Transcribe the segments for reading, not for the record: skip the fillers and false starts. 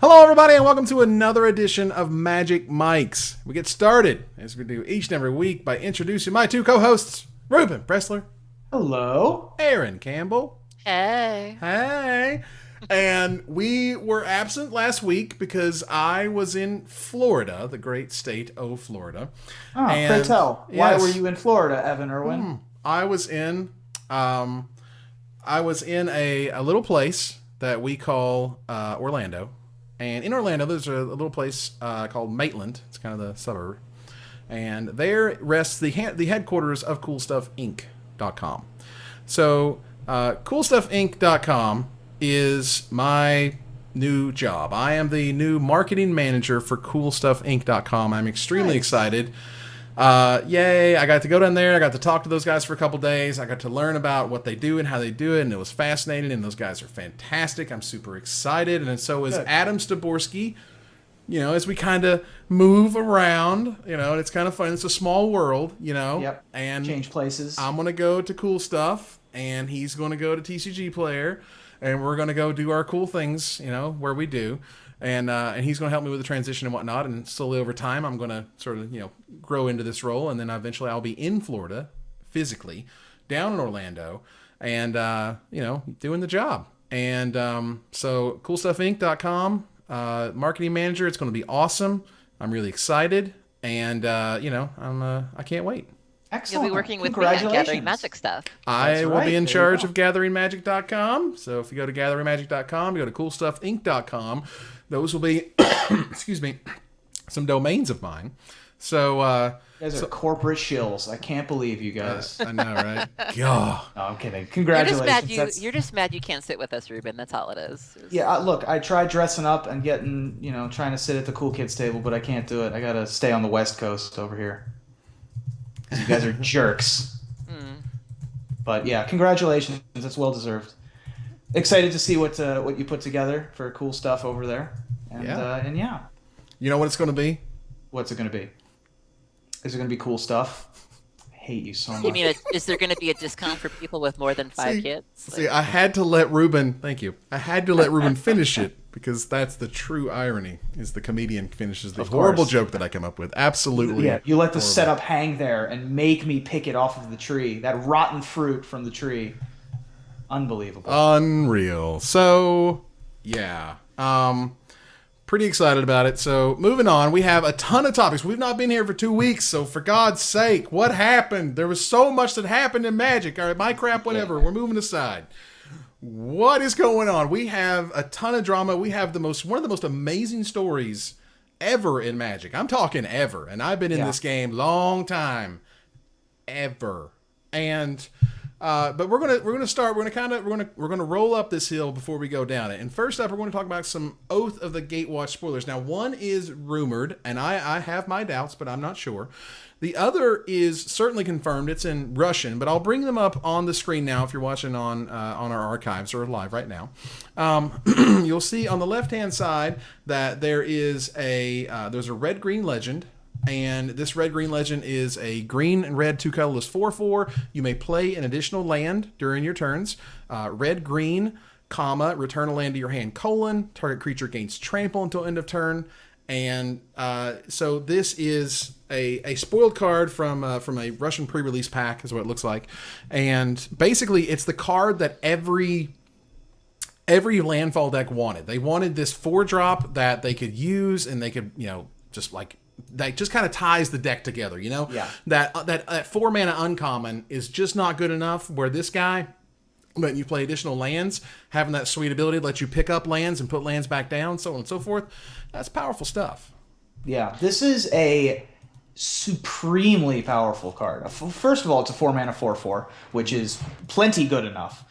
Hello, everybody, and welcome to another edition of Magic Mics. We get started, as we do each and every week, by introducing my two co-hosts, Ruben Pressler, Hello. Aaron Campbell. Hey. Hey. And we were absent last week because I was in Florida, the great state of Florida. Oh, And, pray tell. Why yes, were you in Florida, Evan Irwin? I was in a little place that we call Orlando. And in Orlando, there's a little place called Maitland. It's kind of the suburb. And there rests the headquarters of CoolStuffInc.com. So, CoolStuffInc.com is my new job. I am the new marketing manager for CoolStuffInc.com. I'm extremely excited. Yay, I got to go down there. I got to talk to those guys for a couple days. I got to learn about what they do and how they do it, and it was fascinating, and those guys are fantastic. I'm super excited, and so is Adam Staborski. You know, as we kind of move around, you know, it's kind of fun. It's a small world, you know. Yep. And change places. I'm going to go to Cool Stuff, and he's going to go to TCG Player, and we're going to go do our cool things, you know, where we do. And he's going to help me with the transition and whatnot. And slowly over time, I'm going to sort of, you know, grow into this role. And then eventually I'll be in Florida, physically, down in Orlando, and, you know, doing the job. And so CoolStuffInc.com, marketing manager. It's going to be awesome. I'm really excited. And, you know, I can't wait. Excellent. You'll be working with me on gathering magic stuff. I will be in charge of GatheringMagic.com. So if you go to GatheringMagic.com, you go to CoolStuffInc.com. Those will be, excuse me, some domains of mine. So, you guys are corporate shills. I can't believe you guys. I know, right? God. No, I'm kidding. Congratulations. You're just mad you can't sit with us, Ruben. That's all it is. Yeah, look, I tried dressing up and getting, you know, trying to sit at the cool kids table, but I can't do it. I got to stay on the West Coast over here. You guys are jerks. But yeah, congratulations. It's well deserved. Excited to see what you put together for cool stuff over there. And yeah. You know what it's going to be? What's it going to be? Is it going to be cool stuff? I hate you so much. You mean, is there going to be a discount for people with more than 5 kids? See, I had to let Ruben, thank you. I had to let Ruben finish it because that's the true irony, is the comedian finishes the horrible joke that I come up with. Absolutely. Yeah, you let the setup hang there and make me pick it off of the tree. That rotten fruit from the tree. Unbelievable. Unreal. So, yeah. Pretty excited about it. So, moving on, we have a ton of topics. We've not been here for 2 weeks, so for God's sake, what happened? There was so much that happened in Magic. All right, my crap, whatever. We're moving aside. What is going on? We have a ton of drama. We have one of the most amazing stories ever in Magic. I'm talking ever, and I've been in this game long time, ever. And but we're gonna roll up this hill before we go down it. And first up, we're going to talk about some Oath of the Gatewatch spoilers. Now, one is rumored, and I have my doubts, but I'm not sure. The other is certainly confirmed. It's in Russian, but I'll bring them up on the screen now if you're watching on our archives or live right now. You'll see on the left-hand side that there's a red-green legend. And this red-green legend is a green and red 2 colorless 4/4. You may play an additional land during your turns. Red-green, comma, return a land to your hand, colon, target creature gains trample until end of turn. And so this is a spoiled card from a Russian pre-release pack, is what it looks like. And basically, it's the card that every landfall deck wanted. They wanted this 4-drop that they could use, and they could, you know, just like, that just kind of ties the deck together, you know? Yeah. That 4 mana uncommon is just not good enough, where this guy, letting you play additional lands, having that sweet ability to let you pick up lands and put lands back down, so on and so forth, that's powerful stuff. Yeah, this is a supremely powerful card. First of all, it's a 4 mana 4/4, which is plenty good enough.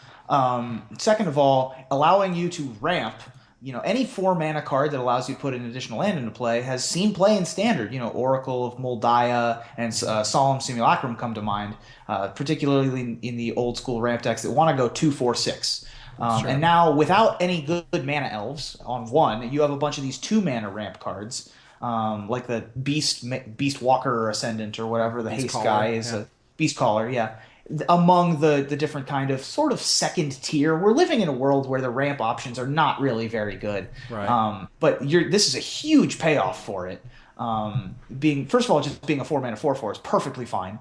Second of all, allowing you to ramp. You know, any 4 mana card that allows you to put an additional land into play has seen play in Standard. You know, Oracle of Moldiah and Solemn Simulacrum come to mind, particularly in the old school ramp decks that want to go 2/4/6. Sure. And now, without any good mana elves on one, you have a bunch of these 2 mana ramp cards, like the Beast Walker or Ascendant or whatever the haste guy is. Beast Caller, yeah. among the different kind of sort of second tier. We're living in a world where the ramp options are not really very good. Right. But this is a huge payoff for it. Being first of all, just being a 4-mana 4/4 is perfectly fine,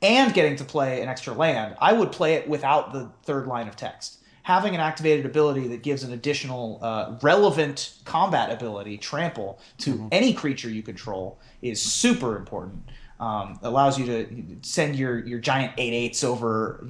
and getting to play an extra land. I would play it without the third line of text. Having an activated ability that gives an additional relevant combat ability, trample, to any creature you control is super important. Allows you to send your giant 8/8s over,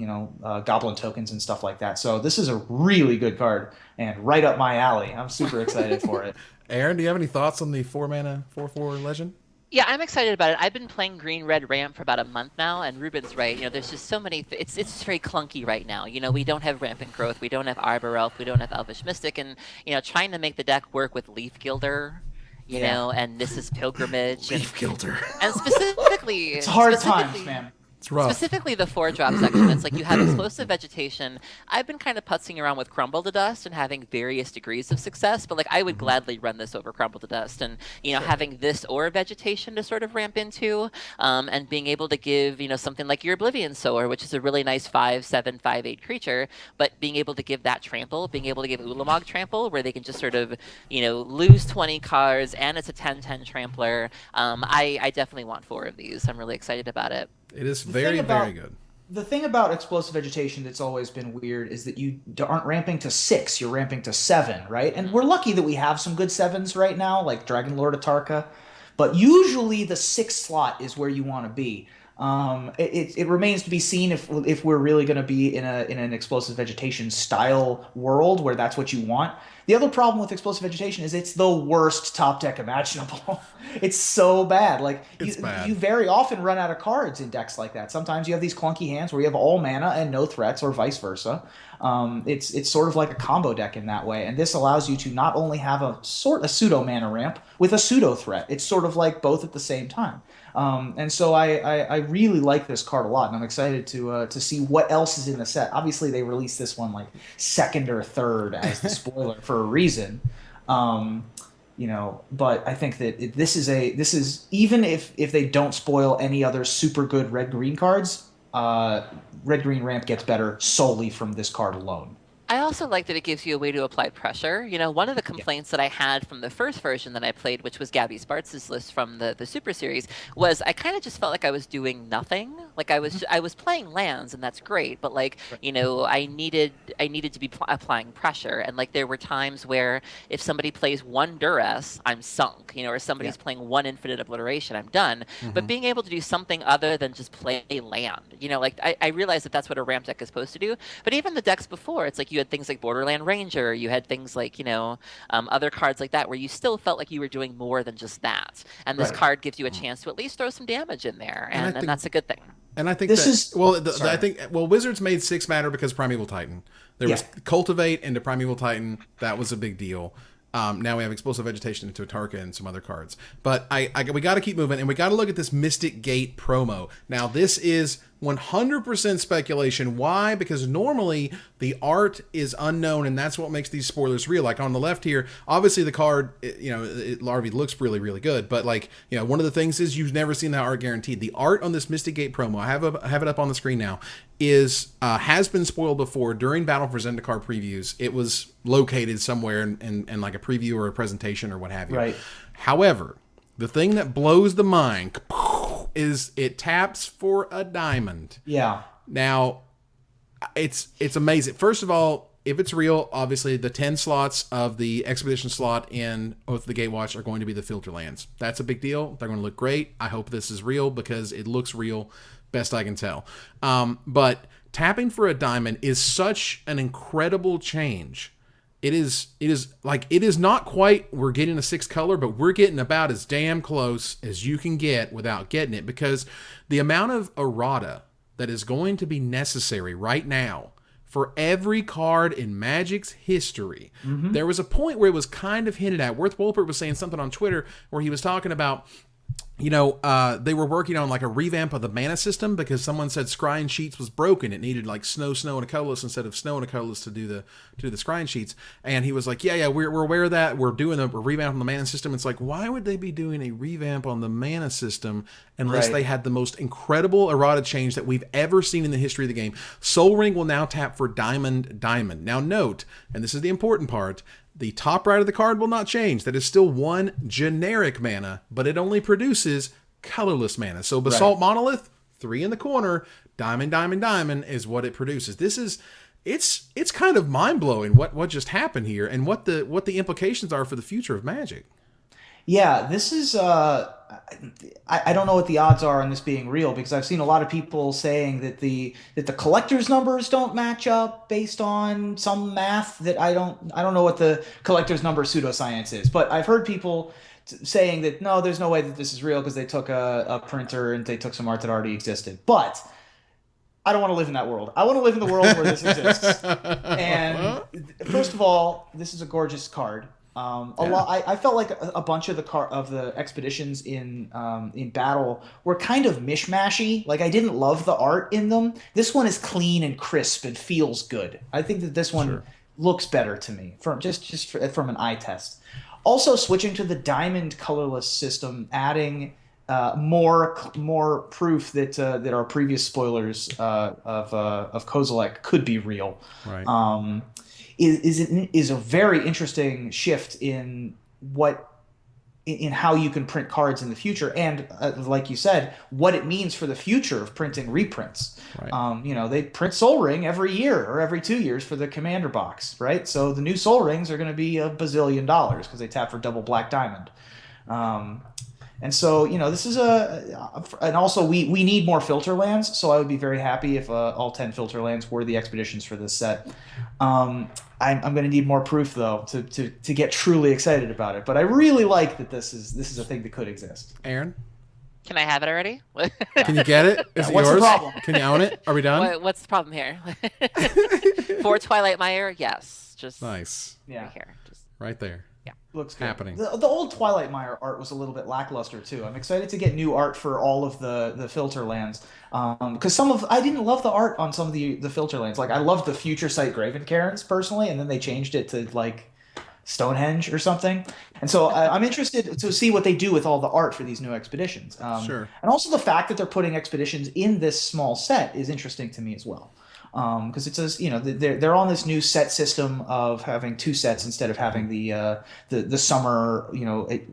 goblin tokens and stuff like that. So this is a really good card and right up my alley. I'm super excited for it. Aaron, do you have any thoughts on the 4-mana 4/4 legend? Yeah, I'm excited about it. I've been playing Green Red Ramp for about a month now, and Ruben's right. There's just so many. It's just very clunky right now. We don't have Rampant Growth, we don't have Arbor Elf, we don't have Elvish Mystic, and trying to make the deck work with Leaf Gilder, and this is Pilgrimage, Leaf Gilder. and specifically, It's hard times, man. It's rough. Specifically the 4-drop section. It's like you have Explosive Vegetation. I've been kind of putzing around with Crumble to Dust and having various degrees of success, but I would gladly run this over Crumble to Dust, and having this or Vegetation to sort of ramp into, and being able to give something like your Oblivion Sower, which is a really nice 5/7 5/8 creature, but being able to give that trample, being able to give Ulamog trample, where they can just sort of lose 20 cards, and it's a 10/10 trampler. I definitely want 4 of these. I'm really excited about it. It is very, very good. The thing about Explosive Vegetation that's always been weird is that you aren't ramping to 6, you're ramping to 7, right? And we're lucky that we have some good 7s right now, like Dragon Lord Atarka. But usually the 6th slot is where you want to be. It remains to be seen if we're really going to be in an Explosive Vegetation style world where that's what you want. The other problem with Explosive Vegetation is it's the worst top deck imaginable. It's so bad. You very often run out of cards in decks like that. Sometimes you have these clunky hands where you have all mana and no threats, or vice versa. It's sort of like a combo deck in that way, and this allows you to not only have a pseudo mana ramp with a pseudo threat. It's sort of like both at the same time. And so I really like this card a lot, and I'm excited to see what else is in the set. Obviously, they released this one second or third as the spoiler for a reason. But I think that this is even if they don't spoil any other super good red-green cards, red-green ramp gets better solely from this card alone. I also like that it gives you a way to apply pressure. One of the complaints that I had from the first version that I played, which was Gabby Spartz's list from the Super Series, was I kind of just felt like I was doing nothing. I was playing lands, and that's great, but I needed to be applying pressure, and there were times where if somebody plays one Duress, I'm sunk. Or somebody's playing one Infinite Obliteration, I'm done. But being able to do something other than just play land, I realize that that's what a ramp deck is supposed to do. But even the decks before, it's you had things like Borderland Ranger, you had things like other cards like that where you still felt like you were doing more than just that, and this card gives you a chance to at least throw some damage in there, and that's a good thing. And I think Wizards made 6 matter because Primeval Titan. There was Cultivate into Primeval Titan. That was a big deal. Now we have Explosive Vegetation into Atarka and some other cards. But we got to keep moving, and we got to look at this Mystic Gate promo. Now, this is 100% speculation. Why? Because normally the art is unknown, and that's what makes these spoilers real. On the left here, obviously the card, Larvae looks really, really good. But one of the things is you've never seen that art guaranteed. The art on this Mystic Gate promo, I have it up on the screen now, has been spoiled before during Battle for Zendikar previews. It was located somewhere in a preview or a presentation or what have you. Right. However, the thing that blows the mind is it taps for a diamond. Yeah. Now, it's amazing. First of all, if it's real, obviously the 10 slots of the Expedition slot in Oath of the Gatewatch are going to be the filter lands. That's a big deal. They're going to look great. I hope this is real because it looks real, best I can tell. But tapping for a diamond is such an incredible change. It is not quite we're getting a 6 color, but we're getting about as damn close as you can get without getting it, because the amount of errata that is going to be necessary right now for every card in Magic's history. There was a point where it was kind of hinted at. Worth Wolpert was saying something on Twitter where he was talking about they were working on like a revamp of the mana system because someone said Scrying Sheets was broken. It needed like snow, and a colorless instead of snow and a colorless to do the Scrying Sheets. And he was like, yeah, we're aware of that. We're doing a revamp on the mana system. It's like, why would they be doing a revamp on the mana system unless they had the most incredible errata change that we've ever seen in the history of the game? Soul Ring will now tap for Diamond. Now note, and this is the important part, the top right of the card will not change. That is still one generic mana, but it only produces colorless mana. So Basalt Monolith, 3 in the corner, Diamond is what it produces. This is, it's kind of mind blowing what just happened here and what the implications are for the future of Magic. Yeah, this is. I don't know what the odds are on this being real because I've seen a lot of people saying that the collector's numbers don't match up based on some math that I don't know what the collector's number pseudoscience is, but I've heard people saying that no, there's no way that this is real because they took a printer and they took some art that already existed. But I don't want to live in that world. I want to live in the world where this exists. And first of all, this is a gorgeous card. I felt like a bunch of the expeditions in battle were kind of mishmashy. Like I didn't love the art in them. This one is clean and crisp and feels good. I think that this one looks better to me from from an eye test. Also, switching to the diamond colorless system, adding more proof that our previous spoilers of Kozilek could be real. Right. Is a very interesting shift in how you can print cards in the future, and like you said, what it means for the future of printing reprints. Right. They print Soul Ring every year or every 2 years for the Commander box, right? So the new Soul Rings are going to be $1 bazillion because they tap for double black diamond. And so, this is and also we need more filter lands. So I would be very happy if all 10 filter lands were the expeditions for this set. I'm going to need more proof though to get truly excited about it. But I really like that this is a thing that could exist. Aaron, can I have it already? Can you get it? Is it what's yours? the problem? Can you own it? Are we done? What's the problem here? For Twilight Mire, yes. Just nice. Yeah. Right here. Just right there. Yeah. Looks good. Happening. The old Twilight Mire art was a little bit lackluster too. I'm excited to get new art for all of the filter lands because I didn't love the art on some of the filter lands. Like I loved the Future Sight Graven Cairns personally, and then they changed it to like Stonehenge or something. And so I'm interested to see what they do with all the art for these new expeditions. Sure. And also the fact that they're putting expeditions in this small set is interesting to me as well. Because it says, they're on this new set system of having 2 sets instead of having the summer,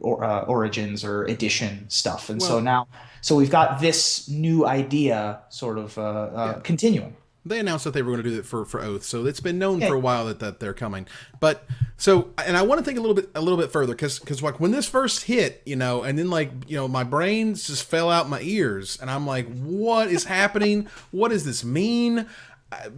origins or edition stuff. And so we've got this new idea sort of continuing. They announced that they were going to do it for Oath, so it's been known for a while that they're coming. But and I want to think a little bit further because like when this first hit, and then my brains just fell out my ears, and I'm like, what is happening? What does this mean?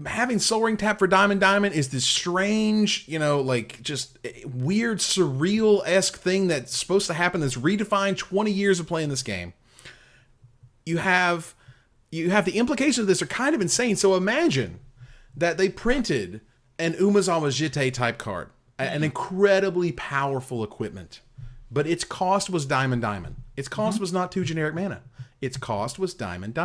Having Soul Ring tap for Diamond is this strange, just weird, surreal-esque thing that's supposed to happen that's redefined 20 years of playing this game. You have the implications of this are kind of insane. So imagine that they printed an Umezawa Jite type card, an incredibly powerful equipment, but its cost was Diamond. Its cost was not 2 generic mana. Its cost was Diamond.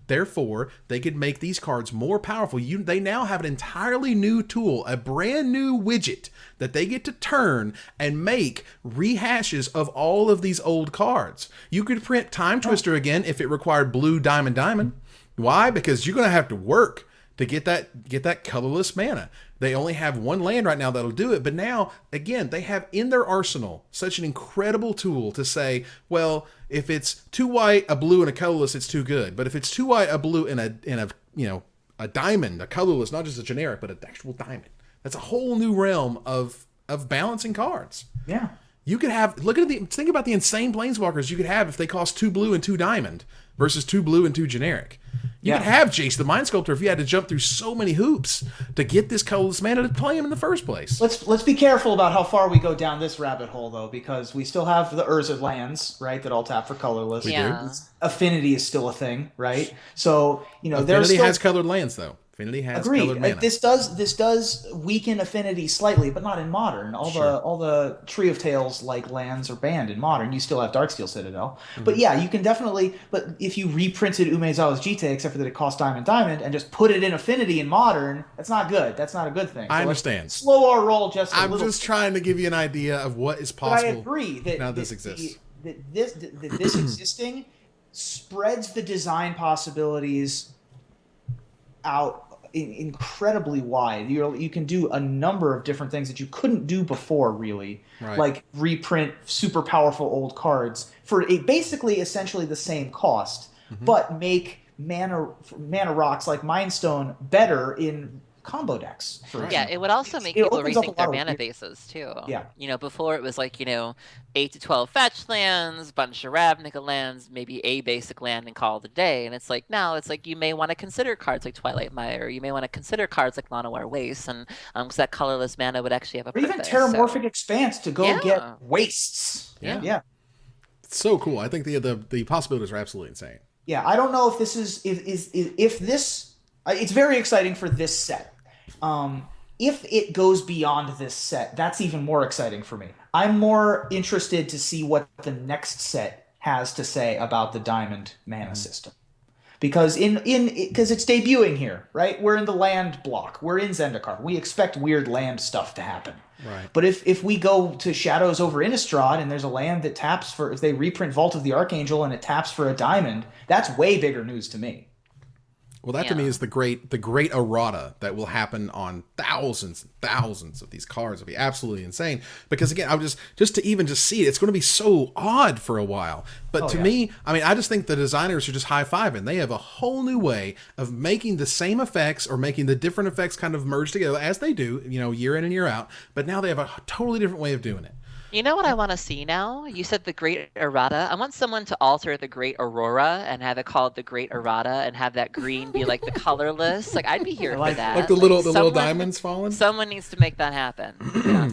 Therefore, they could make these cards more powerful. They now have an entirely new tool, a brand new widget that they get to turn and make rehashes of all of these old cards. You could print Time Twister again if it required blue Diamond. Why? Because you're going to have to work to get that colorless mana. They only have 1 land right now that'll do it, but now, again, they have in their arsenal such an incredible tool to say, well, if it's 2 white, a blue, and a colorless, it's too good. But if it's 2 white, a blue, and a diamond, a colorless, not just a generic, but an actual diamond, that's a whole new realm of balancing cards. Yeah. You could have, think about the insane planeswalkers you could have if they cost 2 blue and 2 diamond versus 2 blue and 2 generic. You could have Jace the Mind Sculptor if you had to jump through so many hoops to get this colorless mana to play him in the first place. Let's be careful about how far we go down this rabbit hole, though, because we still have the Urza lands, right, that all tap for colorless. Yeah. Affinity is still a thing, right? So, Affinity has colored lands, though. Affinity has Agreed. colored mana. This does weaken affinity slightly, but not in modern. All the Tree of Tales like lands are banned in modern. You still have Darksteel Citadel, but yeah, you can definitely. But if you reprinted Umezawa's Jite, except for that it costs diamond, and just put it in affinity in modern, that's not good. That's not a good thing. I So understand. Slow our roll just a I'm little. just trying to give you an idea of what is But possible. I agree that now this exists. This existing spreads the design possibilities out incredibly wide. You can do a number of different things that you couldn't do before, really. Right. Like reprint super powerful old cards for basically essentially the same cost, but make mana rocks like Mind Stone better in combo decks. Yeah, it would also make people rethink their mana bases too. Yeah. Before it was like, 8 to 12 fetch lands, bunch of Ravnica lands, maybe a basic land and call it a day. And it's like now it's like you may want to consider cards like Twilight Mire, you may want to consider cards like Llanowar Waste, and because that colorless mana would actually have a purpose. Or even Terramorphic Expanse to go get wastes. Yeah. It's so cool. I think the possibilities are absolutely insane. Yeah, I don't know if this is if this it's very exciting for this set. If it goes beyond this set, that's even more exciting for me. I'm more interested to see what the next set has to say about the Diamond mana system. Because because it's debuting here, right? We're in the land block. We're in Zendikar. We expect weird land stuff to happen. Right. But if we go to Shadows over Innistrad and there's a land that taps for, if they reprint Vault of the Archangel and it taps for a diamond, that's way bigger news to me. Well, that to me is the great errata that will happen on thousands and thousands of these cards. It'll be absolutely insane. Because again, I just to see it, it's going to be so odd for a while. But to me, I just think the designers are just high-fiving. They have a whole new way of making the same effects or making the different effects kind of merge together as they do, year in and year out. But now they have a totally different way of doing it. You know what I want to see now? You said the Great Errata. I want someone to alter the Great Aurora and have it called the Great Errata and have that green be like the colorless. Like I'd be here for that. Like the little diamonds falling. Someone needs to make that happen.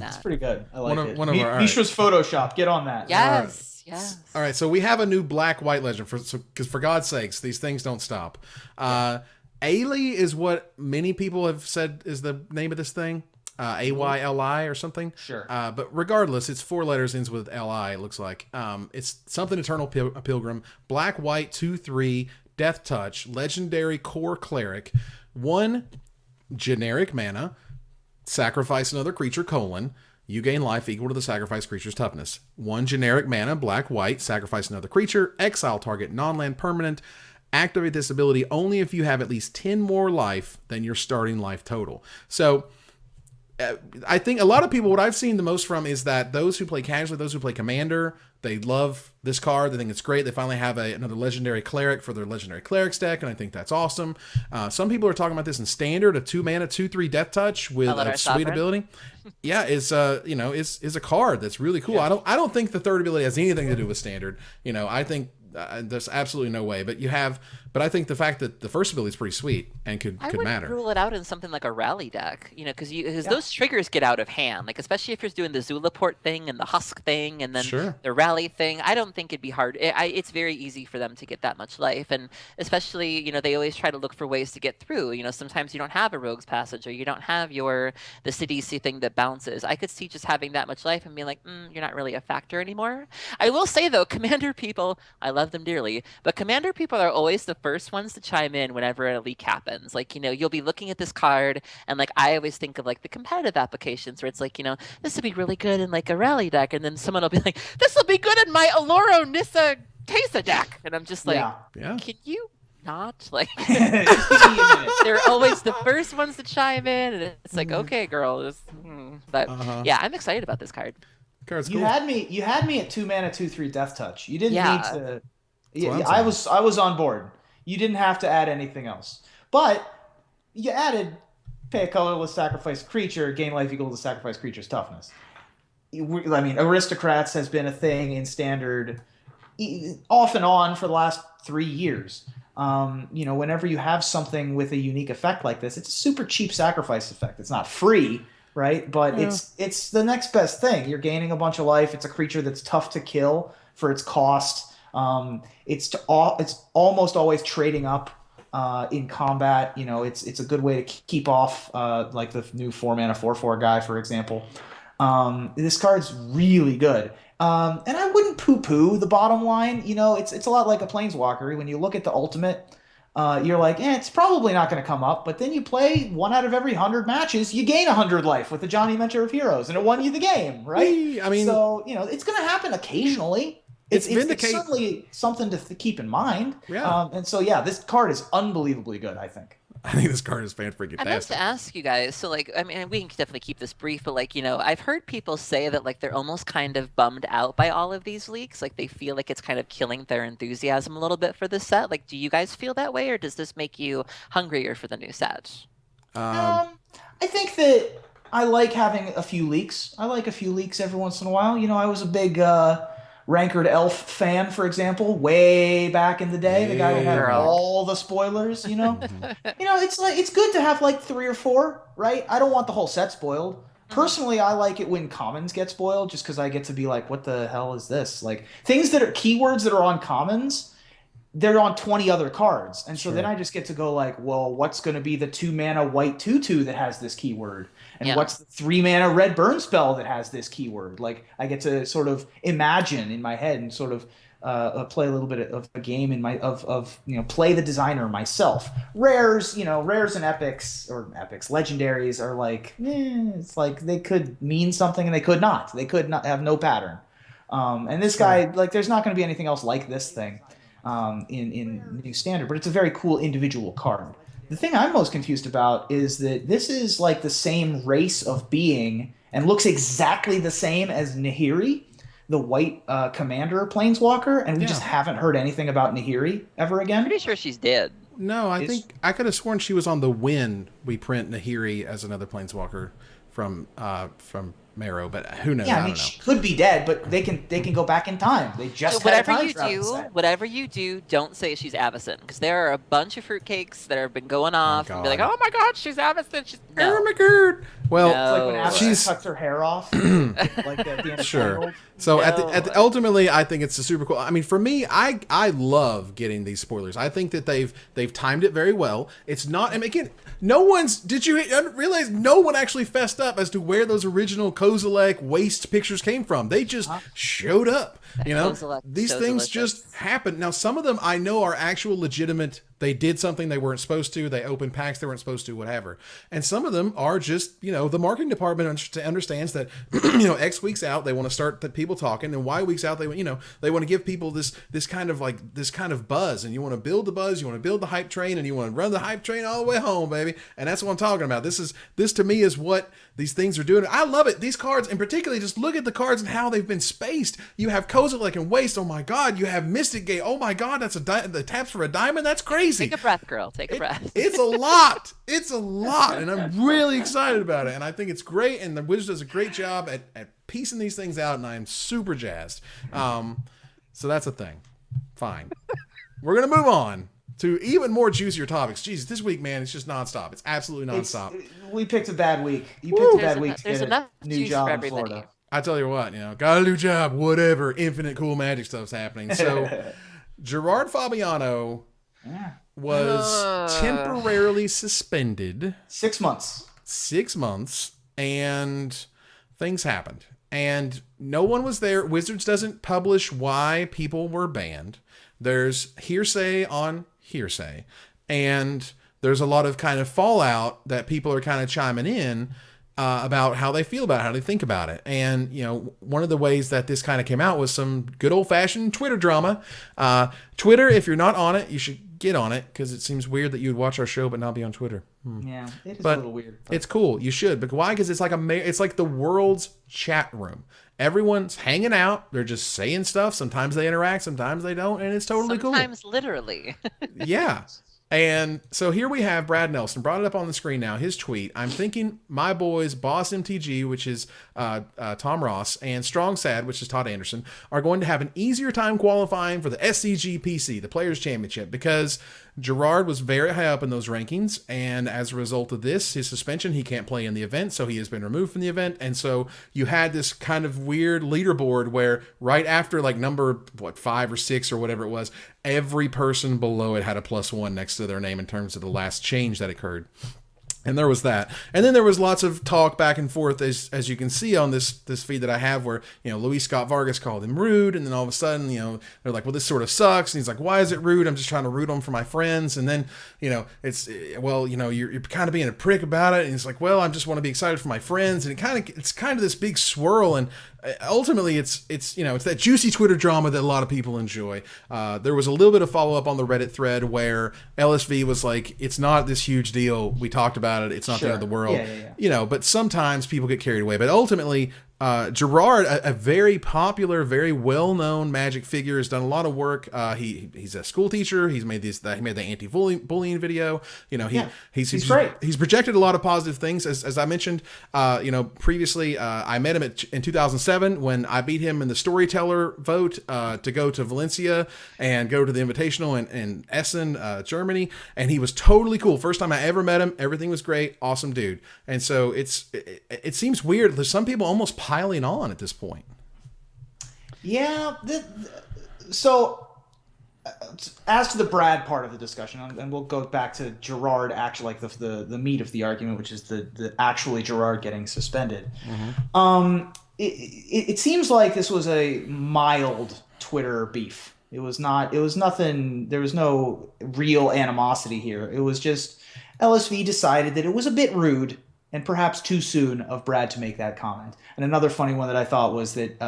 That's pretty good. I like it. Mishra's Photoshop. Get on that. Yes. Yes. All right. So we have a new black-white legend because for God's sakes, these things don't stop. Ailey is what many people have said is the name of this thing. AYLI or something. Sure. But regardless, it's 4 letters, ends with LI, it looks like. It's something Eternal Pilgrim. Black, white, 2/3, Death Touch, Legendary Core Cleric, 1 generic mana, sacrifice another creature, you gain life equal to the sacrificed creature's toughness. 1 generic mana, black, white, sacrifice another creature, exile target non-land permanent, activate this ability only if you have at least 10 more life than your starting life total. So I think a lot of people, what I've seen the most from is that those who play casually, those who play Commander, they love this card. They think it's great. They finally have another Legendary Cleric for their Legendary Clerics deck, and I think that's awesome. Some people are talking about this in Standard, a 2 mana, 2/3 Death Touch with a sweet ability. Yeah, is a card that's really cool. Yeah. I don't think the third ability has anything to do with Standard. I think there's absolutely no way. But I think the fact that the first ability is pretty sweet and could matter. I would rule it out in something like a rally deck, because those triggers get out of hand. Like especially if you're doing the Zulaport thing and the Husk thing and then the rally thing. I don't think it'd be hard. It's very easy for them to get that much life, and especially they always try to look for ways to get through. Sometimes you don't have a Rogue's Passage or you don't have the CDC thing that bounces. I could see just having that much life and being like, you're not really a factor anymore. I will say though, Commander people, I love them dearly, but Commander people are always the first ones to chime in whenever a leak happens. Like, you'll be looking at this card and like I always think of like the competitive applications where it's like, this would be really good in like a rally deck, and then someone will be like, this will be good in my Aloro Nissa Tesa deck, and I'm just like, can you not? Like they're always the first ones to chime in, and it's like, okay girl, but yeah, I'm excited about this card. Card's cool. You had me at 2 mana, 2/3 Death Touch. You didn't need to. Yeah, I was on board. You didn't have to add anything else, but you added pay a colorless, sacrifice creature, gain life equal to the sacrifice creature's toughness. I mean, Aristocrats has been a thing in Standard off and on for the last 3 years. Whenever you have something with a unique effect like this, it's a super cheap sacrifice effect. It's not free, right? But it's the next best thing. You're gaining a bunch of life. It's a creature that's tough to kill for its cost. It's almost always trading up in combat. You know, it's a good way to keep off like the new 4-mana 4/4 guy, for example. This card's really good. And I wouldn't poo-poo the bottom line. You know, it's a lot like a Planeswalker. When you look at the ultimate, you're like, it's probably not going to come up. But then you play 1 out of every 100 matches, you gain 100 life with the Johnny Mentor of Heroes, and it won you the game, right? I mean, so you know, it's going to happen occasionally. It's certainly something to keep in mind. Yeah. And so, yeah, this card is unbelievably good, I think. I think this card is fan-freaking-tastic. I'd like to ask you guys, so like, I mean, we can definitely keep this brief, but like, you know, I've heard people say that like they're almost kind of bummed out by all of these leaks. Like they feel like it's kind of killing their enthusiasm a little bit for this set. Like, do you guys feel that way, or does this make you hungrier for the new set? I think that I like having a few leaks. I like a few leaks every once in a while. You know, I was a big Rankered Elf fan, for example, way back in the day. The guy who had all the spoilers, you know? You know, it's good to have like 3 or 4, right? I don't want the whole set spoiled. Personally, I like it when commons get spoiled just because I get to be like, what the hell is this? Like, things that are keywords that are on commons, they're on 20 other cards. And so then I just get to go like, well, what's going to be the 2-mana white 2/2 that has this keyword? And what's the 3-mana red burn spell that has this keyword? Like, I get to sort of imagine in my head and sort of play a little bit of a game in my you know, play the designer myself. Rares, you know, rares and epics legendaries are like, it's like they could mean something and they could not. They could not have no pattern. And this guy, like, there's not going to be anything else like this thing in New Standard, but it's a very cool individual card. The thing I'm most confused about is that this is like the same race of being and looks exactly the same as Nahiri, the white commander planeswalker, and we just haven't heard anything about Nahiri ever again. Pretty sure she's dead. No, I think I could have sworn she was on the win. We print Nahiri as another planeswalker from Marrow, but who knows? Yeah, I mean, don't know. she could be dead, but they can go back in time. They just So had a time travel set. whatever you do, don't say she's Avacyn, because there are a bunch of fruitcakes that have been going off and be like, oh my god, she's Avacyn. She's no. Oh my god. Well, It's like when Avacyn cuts her hair off, like at the end of Tangled. So ultimately, I think it's a super cool. I mean, for me, I love getting these spoilers. I think that they've timed it very well. It's not, and again, did you realize no one actually fessed up as to where those original Kozilek waste pictures came from? They just showed up. You know, these things just happen. Now, some of them I know are actual legitimate. They did something they weren't supposed to. They opened packs they weren't supposed to, whatever. And some of them are just, you know, the marketing department understands that, you know, X weeks out, they want to start the people talking, and Y weeks out, they want to give people this kind of buzz, and you want to build the buzz, you want to build the hype train, and you want to run the hype train all the way home, baby. And that's what I'm talking about. This to me is what these things are doing. I love it. These cards, and particularly, just look at the cards and how they've been spaced. You have Kozilek and Waste. Oh my God. You have Mystic Gate. Oh my God. That's the taps for a diamond. That's crazy. Take a breath, girl. Take a breath. It's a lot. It's a lot. And I'm really excited about it. And I think it's great. And the Wizard does a great job at piecing these things out. And I'm super jazzed. So that's a thing. Fine. We're going to move on to even more juicier topics. Jesus, this week, man, it's just nonstop. It's absolutely nonstop. We picked a bad week. You picked a bad week to There's get enough a new juice job for in everybody. Florida. I tell you what, got a new job, whatever. Infinite cool magic stuff's happening. So Gerard Fabiano was temporarily suspended 6 months. 6 months, and things happened. And no one was there. Wizards doesn't publish why people were banned. There's hearsay on hearsay. And there's a lot of kind of fallout that people are kind of chiming in about how they feel about it, how they think about it. And, one of the ways that this kind of came out was some good old-fashioned Twitter drama. Twitter, if you're not on it, you should get on it, because it seems weird that you'd watch our show but not be on Twitter. Yeah, it is a little weird. It's cool. You should. But why? Because it's like the world's chat room. Everyone's hanging out. They're just saying stuff. Sometimes they interact. Sometimes they don't. And it's totally cool. Sometimes literally. Yeah. And so here we have Brad Nelson, brought it up on the screen now, his tweet. I'm thinking my boys, Boss MTG, which is Tom Ross, and Strong Sad, which is Todd Anderson, are going to have an easier time qualifying for the SCG PC, the Players' Championship, because Gerard was very high up in those rankings, and as a result of this, his suspension, he can't play in the event, so he has been removed from the event. And so you had this kind of weird leaderboard where right after like number 5 or 6 or whatever it was, every person below it had a +1 next to their name in terms of the last change that occurred. And there was that. And then there was lots of talk back and forth, as you can see on this feed that I have, where, Luis Scott Vargas called him rude. And then all of a sudden, they're like, well, this sort of sucks. And he's like, why is it rude? I'm just trying to root him for my friends. And then, it's, well, you're kind of being a prick about it. And he's like, well, I just want to be excited for my friends. And it's kind of this big swirl. And ultimately it's that juicy Twitter drama that a lot of people enjoy. There was a little bit of follow up on the Reddit thread where LSV was like, it's not this huge deal. We talked about it. It's not the end of the world. Yeah. But sometimes people get carried away. But ultimately, Gerard, a very popular, very well-known Magic figure, has done a lot of work. He's a school teacher. He made the anti-bullying video. He's great. He's projected a lot of positive things. As I mentioned, previously, I met him in 2007 when I beat him in the storyteller vote to go to Valencia and go to the Invitational in Essen, Germany, and he was totally cool. First time I ever met him, everything was great, awesome dude. And so it seems weird. There's some people almost piling on at this point. Yeah. So, as to the Brad part of the discussion, and we'll go back to Gerard, actually, like the meat of the argument, which is the actually Gerard getting suspended. Mm-hmm. It seems like this was a mild Twitter beef. It was nothing. There was no real animosity here. It was just LSV decided that it was a bit rude and perhaps too soon of Brad to make that comment. And another funny one that I thought was that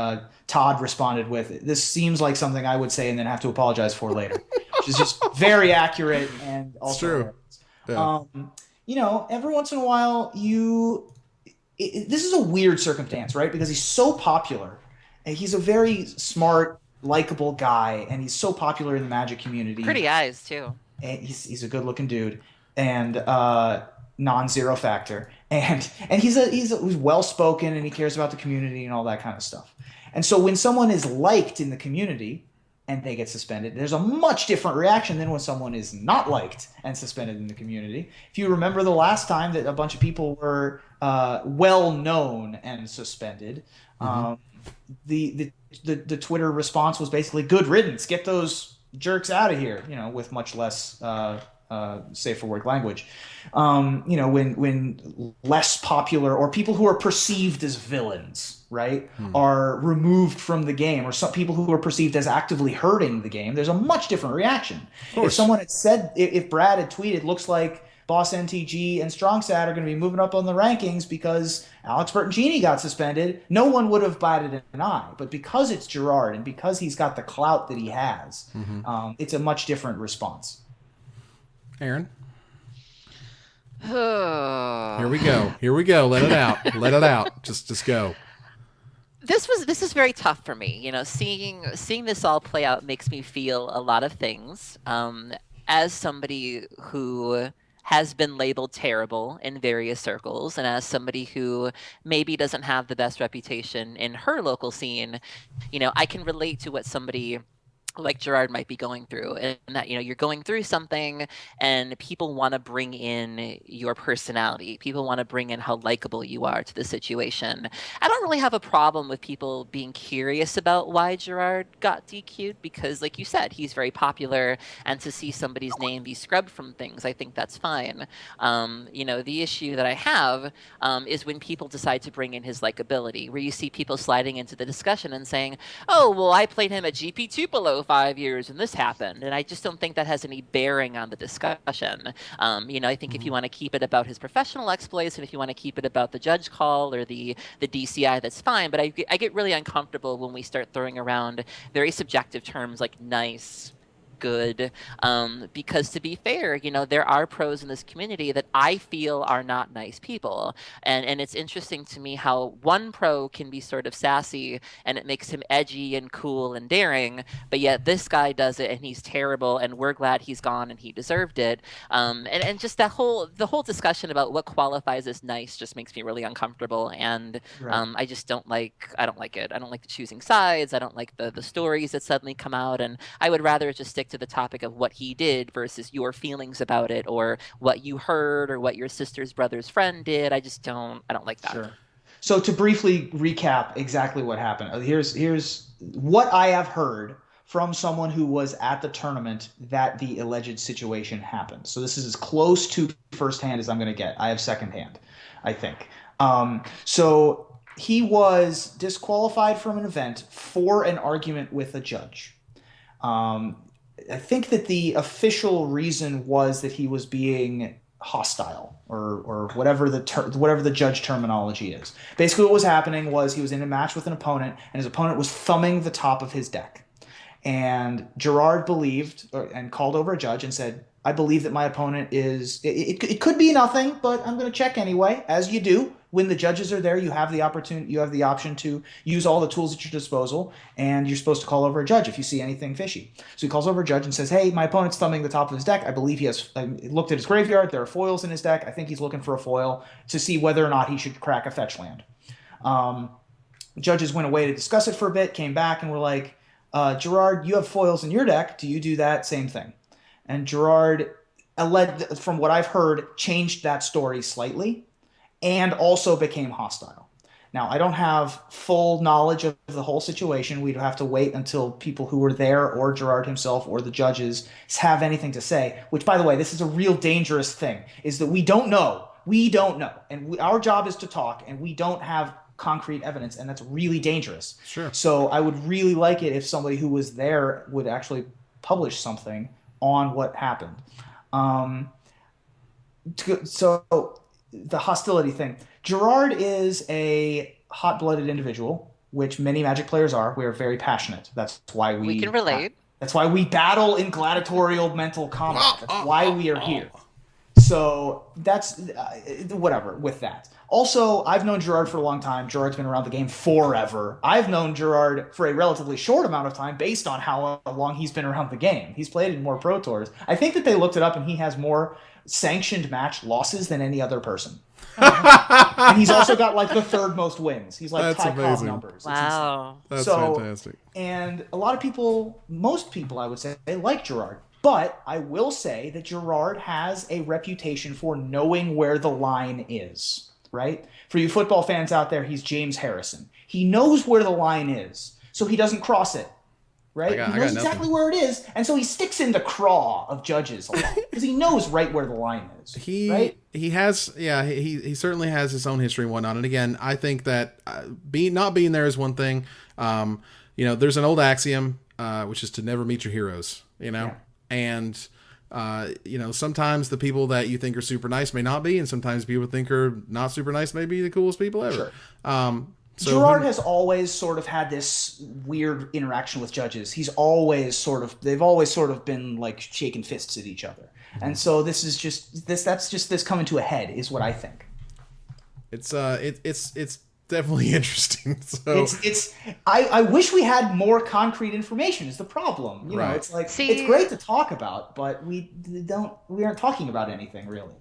Todd responded with, "This seems like something I would say and then have to apologize for later," which is just very accurate and also true. Yeah. Every once in a while this is a weird circumstance, right? Because he's so popular and he's a very smart, likable guy, and he's so popular in the Magic community. Pretty eyes too. And he's a good-looking dude, and non-zero factor, and he's well-spoken, and he cares about the community and all that kind of stuff. And so when someone is liked in the community and they get suspended, there's a much different reaction than when someone is not liked and suspended in the community. If you remember the last time that a bunch of people were well-known and suspended, the Twitter response was basically good riddance, get those jerks out of here, with much less safer word language. When less popular or people who are perceived as villains, right, are removed from the game, or some people who are perceived as actively hurting the game, there's a much different reaction. If someone had said, if Brad had tweeted, looks like Boss NTG and Strongsat are going to be moving up on the rankings because Alex Bertangini got suspended, no one would have batted an eye. But because it's Gerard and because he's got the clout that he has, it's a much different response. Aaron? Here we go. Let it out. Just go. This is very tough for me. Seeing this all play out makes me feel a lot of things. As somebody who has been labeled terrible in various circles, and as somebody who maybe doesn't have the best reputation in her local scene, I can relate to what somebody like Gerard might be going through, and that you're going through something and people want to bring in your personality, people want to bring in how likable you are to the situation. I don't really have a problem with people being curious about why Gerard got DQ'd, because like you said, he's very popular, and to see somebody's name be scrubbed from things, I think that's fine. The issue that I have is when people decide to bring in his likability, where you see people sliding into the discussion and saying, oh, well, I played him at GP Tupelo 5 years and this happened, and I just don't think that has any bearing on the discussion. I think if you want to keep it about his professional exploits, and if you want to keep it about the judge call or the DCI, that's fine, but I get really uncomfortable when we start throwing around very subjective terms like nice, good, because to be fair, there are pros in this community that I feel are not nice people, and it's interesting to me how one pro can be sort of sassy and it makes him edgy and cool and daring, but yet this guy does it and he's terrible, and we're glad he's gone and he deserved it. And just the whole discussion about what qualifies as nice just makes me really uncomfortable, and Right. I just don't like it. I don't like the choosing sides. I don't like the stories that suddenly come out, and I would rather just stick to the topic of what he did versus your feelings about it, or what you heard, or what your sister's brother's friend did. I don't like that. Sure. So to briefly recap exactly what happened, here's what I have heard from someone who was at the tournament that the alleged situation happened. So this is as close to firsthand as I'm going to get. I have secondhand, I think. So he was disqualified from an event for an argument with a judge. I think that the official reason was that he was being hostile or whatever the judge terminology is. Basically what was happening was he was in a match with an opponent and his opponent was thumbing the top of his deck. And Gerard believed and called over a judge and said, I believe that my opponent is, it could be nothing, but I'm going to check anyway, as you do. When the judges are there, you have the option to use all the tools at your disposal, and you're supposed to call over a judge if you see anything fishy. So he calls over a judge and says, hey, my opponent's thumbing the top of his deck. I believe I looked at his graveyard. There are foils in his deck. I think he's looking for a foil to see whether or not he should crack a fetch land. Judges went away to discuss it for a bit, came back, and were like, Gerard, you have foils in your deck. Do you do that same thing? And Gerard, from what I've heard, changed that story slightly and also became hostile. Now, I don't have full knowledge of the whole situation. We'd have to wait until people who were there or Gerard himself or the judges have anything to say, which, by the way, this is a real dangerous thing, is that we don't know. We don't know. And our job is to talk, and we don't have concrete evidence, and that's really dangerous. Sure. So I would really like it if somebody who was there would actually publish something on what happened. So the hostility thing. Gerard is a hot-blooded individual, which many Magic players are. We are very passionate. That's why we can relate. That's why we battle in gladiatorial mental combat. That's why we are here. So that's whatever with that. Also, I've known Gerard for a long time. Gerard's been around the game forever. I've known Gerard for a relatively short amount of time based on how long he's been around the game. He's played in more Pro Tours. I think that they looked it up, and he has more sanctioned match losses than any other person. And he's also got like the third most wins. He's like Ty Cobb numbers. Wow. That's fantastic. And a lot of people, most people I would say, they like Gerard. But I will say that Gerard has a reputation for knowing where the line is, right? For you football fans out there, he's James Harrison. He knows where the line is, so he doesn't cross it, right? He knows exactly where it is, and so he sticks in the craw of judges a lot because he knows right where the line is. Right? He certainly has his own history and whatnot. And again, I think that not being there is one thing. There's an old axiom, which is to never meet your heroes. Yeah. And sometimes the people that you think are super nice may not be, and sometimes people think are not super nice may be the coolest people ever. Sure. Gerard has always sort of had this weird interaction with judges. They've always sort of been like shaking fists at each other. And so that's just this coming to a head is what I think. It's definitely interesting. So I wish we had more concrete information is the problem. You know, it's like it's great to talk about, but we aren't talking about anything really.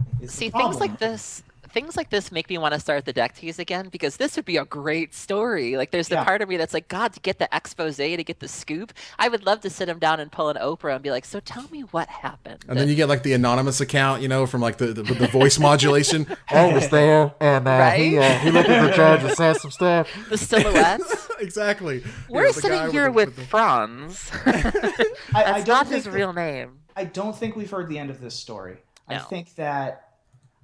Things like this make me want to start the deck tease again, because this would be a great story. Like there's the part of me that's like, God, to get the expose, to get the scoop. I would love to sit him down and pull an Oprah and be like, so tell me what happened. And then you get like the anonymous account, from like the voice modulation. I was there, and he looked at the judge and said some stuff. The silhouettes. Exactly. We're sitting here with Franz. That's not his real name. I don't think we've heard the end of this story. No. I think that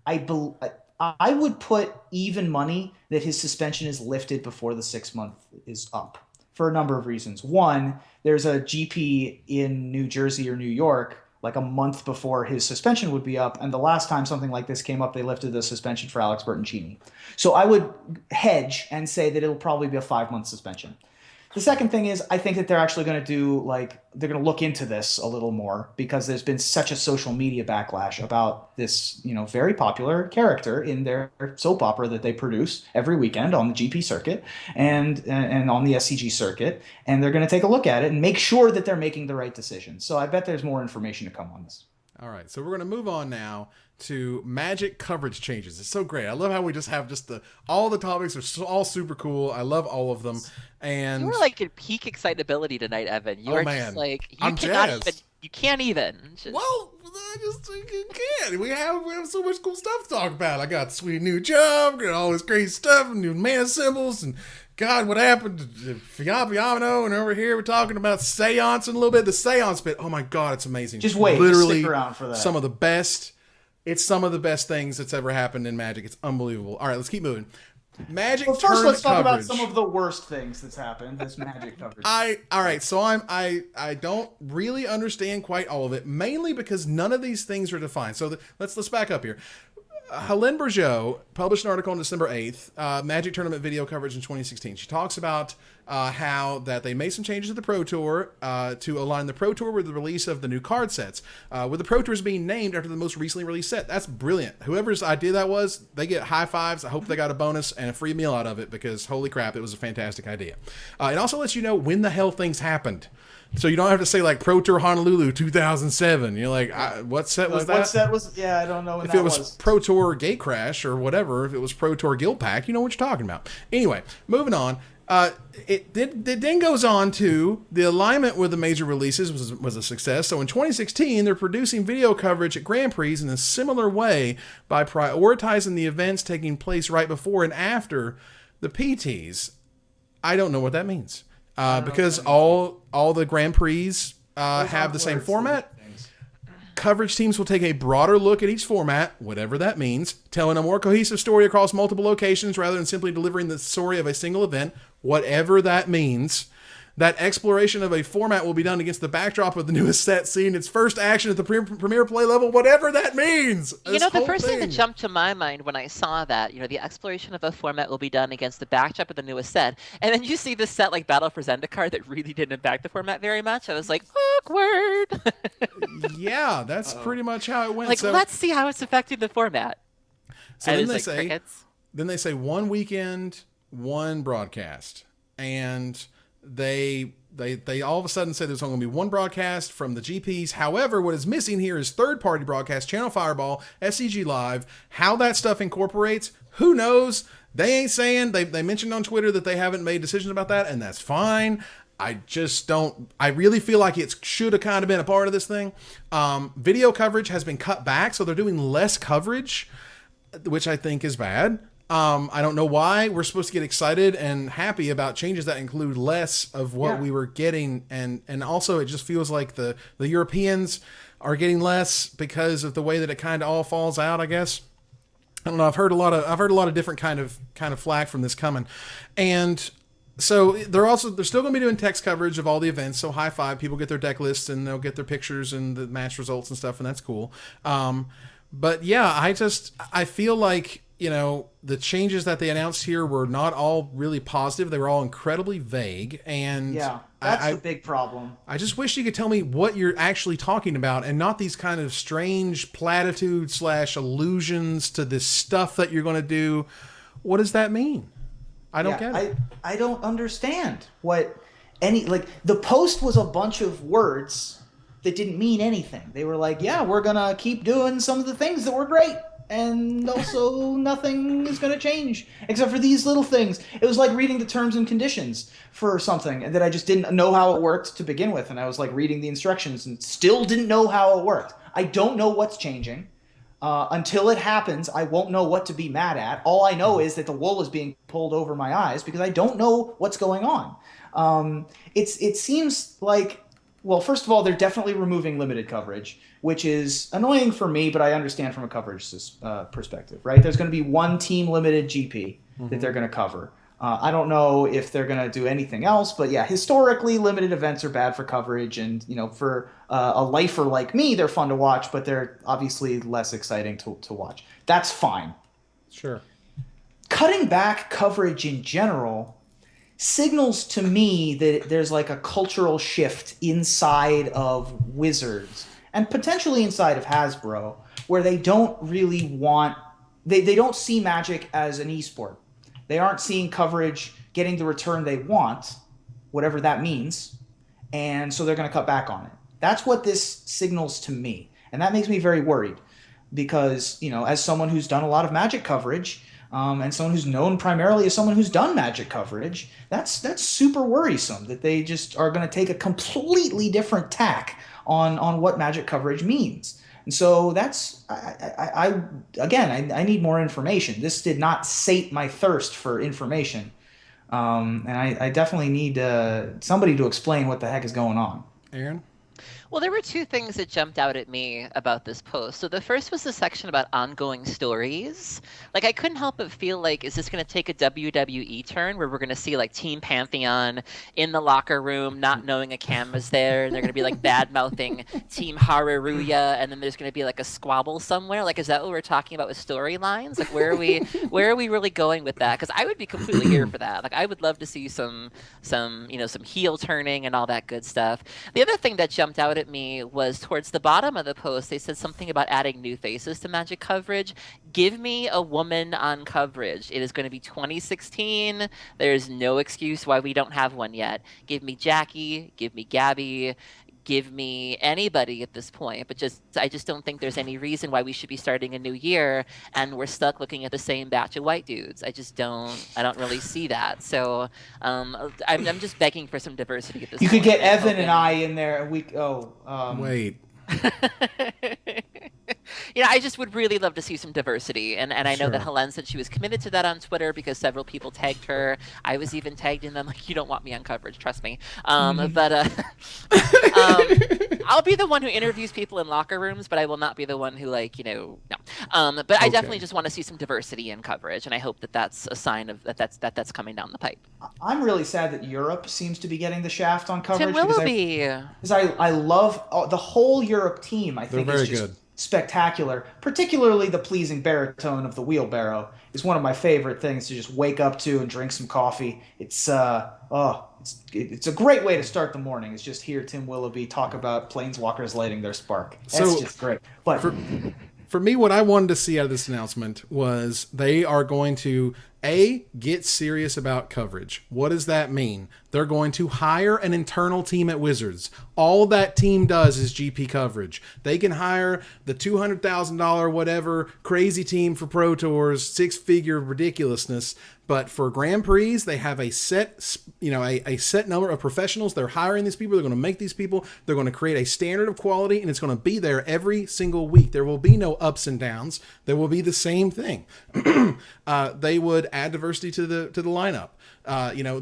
I would put even money that his suspension is lifted before the 6 month is up for a number of reasons. One, there's a GP in New Jersey or New York like a month before his suspension would be up, and the last time something like this came up, they lifted the suspension for Alex Bertoncini. So I would hedge and say that it'll probably be a 5-month suspension. The second thing is, I think that they're actually going to they're going to look into this a little more, because there's been such a social media backlash about this, very popular character in their soap opera that they produce every weekend on the GP circuit and on the SCG circuit. And they're going to take a look at it and make sure that they're making the right decision. So I bet there's more information to come on this. All right. So we're going to move on now to Magic coverage changes. It's so great. I love how we just have all the topics are all super cool. I love all of them. And you were like in peak excitability tonight, Evan. You are just like I'm jazzed. You can't even. Well, you can't. We have so much cool stuff to talk about. I got a sweet new job, got all this great stuff, new mana symbols, and God, what happened to Fiamano? And over here we're talking about Seance and a little bit. The Seance bit, oh my God, it's amazing. Just wait. Literally, Just stick around for that. some of the best. It's some of the best things that's ever happened in Magic. It's unbelievable. All right, let's keep moving. Magic Well, first, tournament let's talk coverage. about some of the worst things that's happened. This Magic coverage. All right. So I don't really understand quite all of it, mainly because none of these things are defined. So let's back up here. Helene Bourgeot published an article on December 8th, Magic Tournament video coverage in 2016. She talks about how that they made some changes to the Pro Tour to align the Pro Tour with the release of the new card sets, with the Pro Tours being named after the most recently released set. That's brilliant. Whoever's idea that was, they get high fives. I hope they got a bonus and a free meal out of it because holy crap, it was a fantastic idea. It also lets you know when the hell things happened. So you don't have to say like Pro Tour Honolulu 2007. You're like, what set was that? What set was? Yeah, I don't know when If that it was Pro Tour Gate Crash or whatever, if it was Pro Tour Guild Pack, you know what you're talking about. Anyway, moving on. It then goes on to the alignment with the major releases was a success. So in 2016, they're producing video coverage at Grand Prix in a similar way by prioritizing the events taking place right before and after the PTs. I don't know what that means. Because all the Grand Prix have the same format. Coverage teams will take a broader look at each format, whatever that means, telling a more cohesive story across multiple locations rather than simply delivering the story of a single event, whatever that means. That exploration of a format will be done against the backdrop of the newest set seeing its first action at the premier play level, whatever that means. You know, the first thing that jumped to my mind when I saw that, the exploration of a format will be done against the backdrop of the newest set. And then you see this set like Battle for Zendikar that really didn't impact the format very much. I was like, awkward. Yeah, that's pretty much how it went. Like, let's see how it's affecting the format. So and then they say one weekend, one broadcast. And they all of a sudden say there's only going to be one broadcast from the GPs. However, what is missing here is third-party broadcast, Channel Fireball, SCG Live. How that stuff incorporates, who knows? They ain't saying. They mentioned on Twitter that they haven't made decisions about that, and that's fine. I really feel like it should have kind of been a part of this thing. Video coverage has been cut back, so they're doing less coverage, which I think is bad. I don't know why. We're supposed to get excited and happy about changes that include less of what we were getting. And also it just feels like the Europeans are getting less because of the way that it kind of all falls out, I guess. I don't know. I've heard a lot of different kind of flack from this coming. And so they're still going to be doing text coverage of all the events. So high five, people get their deck lists and they'll get their pictures and the match results and stuff. And that's cool. But yeah, I feel like, the changes that they announced here were not all really positive. They were all incredibly vague. And yeah, that's the big problem. I just wish you could tell me what you're actually talking about and not these kind of strange platitudes / allusions to this stuff that you're going to do. What does that mean? I don't get it. I don't understand the post was a bunch of words that didn't mean anything. They were like, yeah, we're going to keep doing some of the things that were great. And also nothing is going to change except for these little things. It was like reading the terms and conditions for something that I just didn't know how it worked to begin with. And I was like reading the instructions and still didn't know how it worked. I don't know what's changing. Until it happens, I won't know what to be mad at. All I know is that the wool is being pulled over my eyes because I don't know what's going on. It seems like, well, first of all, they're definitely removing limited coverage, which is annoying for me, but I understand from a coverage perspective, right? There's going to be one team limited GP that they're going to cover. I don't know if they're going to do anything else, but yeah, historically, limited events are bad for coverage. And, for a lifer like me, they're fun to watch, but they're obviously less exciting to watch. That's fine. Sure. Cutting back coverage in general signals to me that there's like a cultural shift inside of Wizards and potentially inside of Hasbro where they don't really want they don't see Magic as an esport. They aren't seeing coverage getting the return they want, whatever that means, and so they're going to cut back on it. That's what this signals to me, and that makes me very worried because, as someone who's done a lot of Magic coverage, and someone who's known primarily as someone who's done Magic coverage, that's super worrisome that they just are going to take a completely different tack on what Magic coverage means. And so that's I need more information. This did not sate my thirst for information. And I definitely need somebody to explain what the heck is going on. Aaron? Well, there were two things that jumped out at me about this post. So the first was the section about ongoing stories. Like, I couldn't help but feel like, is this going to take a WWE turn where we're going to see like Team Pantheon in the locker room, not knowing a camera's there, and they're going to be like bad mouthing Team Haruruya, and then there's going to be like a squabble somewhere? Like, is that what we're talking about with storylines? Like, where are we really going with that? Because I would be completely here for that. Like, I would love to see some some heel turning and all that good stuff. The other thing that jumped out at me was towards the bottom of the post, they said something about adding new faces to Magic coverage. Give me a woman on coverage. It is going to be 2016. There's no excuse why we don't have one yet. Give me Jackie, give me Gabby, give me anybody at this point, but I just don't think there's any reason why we should be starting a new year and we're stuck looking at the same batch of white dudes. I don't really see that. So I'm just begging for some diversity at this You point. could get Evan and I in there, and Wait. I just would really love to see some diversity. And I know that Helene said she was committed to that on Twitter because several people tagged her. I was even tagged in them, like, you don't want me on coverage, trust me. But I'll be the one who interviews people in locker rooms, but I will not be the one who, like, no. But I definitely just want to see some diversity in coverage, and I hope that that's a sign of that's coming down the pipe. I'm really sad that Europe seems to be getting the shaft on coverage. Tim Willoughby. Because I love the whole Europe team. I think very is just good. spectacular. Particularly the pleasing baritone of the wheelbarrow is one of my favorite things to just wake up to and drink some coffee. It's a great way to start the morning. It's just hear Tim Willoughby talk about planeswalkers lighting their spark. That's just great. But for me, what I wanted to see out of this announcement was they are going to get serious about coverage. What does that mean? They're going to hire an internal team at Wizards. All that team does is GP coverage. They can hire the $200,000 whatever crazy team for Pro Tours, six-figure ridiculousness. But for Grand Prix, they have a set number of professionals. They're hiring these people. They're going to make these people. They're going to create a standard of quality, and it's going to be there every single week. There will be no ups and downs. There will be the same thing. They would add diversity to the lineup.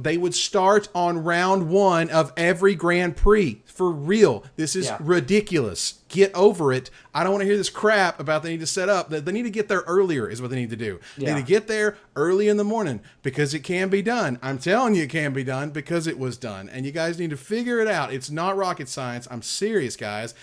They would start on round one of every Grand Prix. For real. This is ridiculous. Get over it. I don't want to hear this crap about they need to set up. They need to get there earlier is what they need to do. They need to get there early in the morning because it can be done. I'm telling you it can be done because it was done. And you guys need to figure it out. It's not rocket science. I'm serious, guys.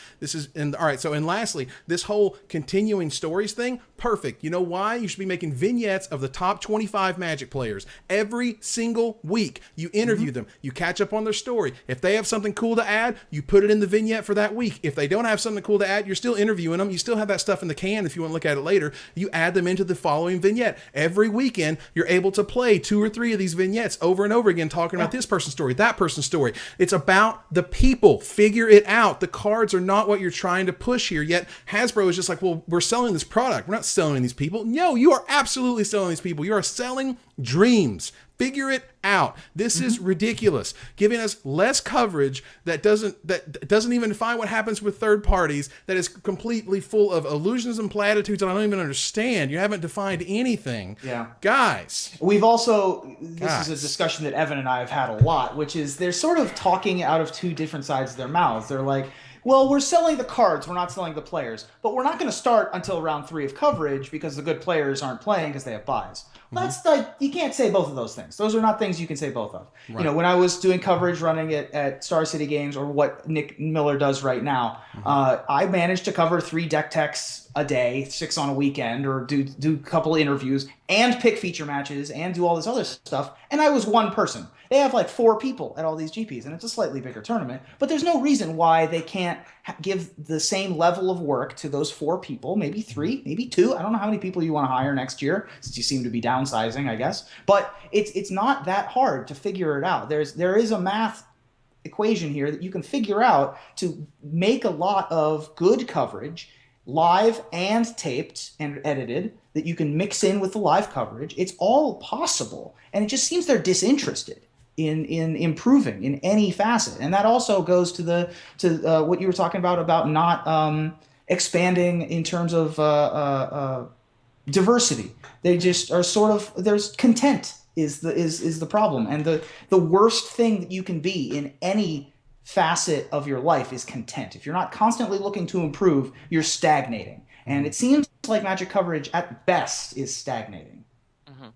All right. So, and lastly, this whole continuing stories thing, perfect. You know why? You should be making vignettes of the top 25 Magic players every single week. You interview them. You catch up on their story. If they have something cool to add, you put it in the vignette for that week. If they don't have something cool to add, you're still interviewing them. You still have that stuff in the can if you want to look at it later. You add them into the following vignette. Every weekend, you're able to play 2 or 3 of these vignettes over and over again, talking about this person's story, that person's story. It's about the people. Figure it out. The cards are not what you're trying to push here. Yet Hasbro is just like, well, we're selling this product. We're not selling these people. No, you are absolutely selling these people. You are selling dreams. Figure it out. This is ridiculous. Giving us less coverage that doesn't even define what happens with third parties, that is completely full of illusions and platitudes that I don't even understand. You haven't defined anything. Yeah. Guys. We've also, this is a discussion that Evan and I have had a lot, which is they're sort of talking out of two different sides of their mouths. They're like, well, we're selling the cards, we're not selling the players, but we're not going to start until round 3 of coverage because the good players aren't playing because they have buys. That's like, you can't say both of those things. Those are not things you can say both of. Right. When I was doing coverage running at Star City Games, or what Nick Miller does right now, I managed to cover 3 deck techs a day, 6 on a weekend, or do a couple interviews and pick feature matches and do all this other stuff. And I was one person. They have like 4 people at all these GPs, and it's a slightly bigger tournament. But there's no reason why they can't give the same level of work to those 4 people, maybe 3, maybe 2. I don't know how many people you want to hire next year, since you seem to be downsizing, I guess. But it's not that hard to figure it out. There is a math equation here that you can figure out to make a lot of good coverage, live and taped and edited, that you can mix in with the live coverage. It's all possible, and it just seems they're disinterested in improving in any facet. And that also goes to what you were talking about not expanding in terms of diversity. They just are there's content. is the problem. And the worst thing that you can be in any facet of your life is content. If you're not constantly looking to improve, you're stagnating. And it seems like Magic coverage at best is stagnating. Mhm.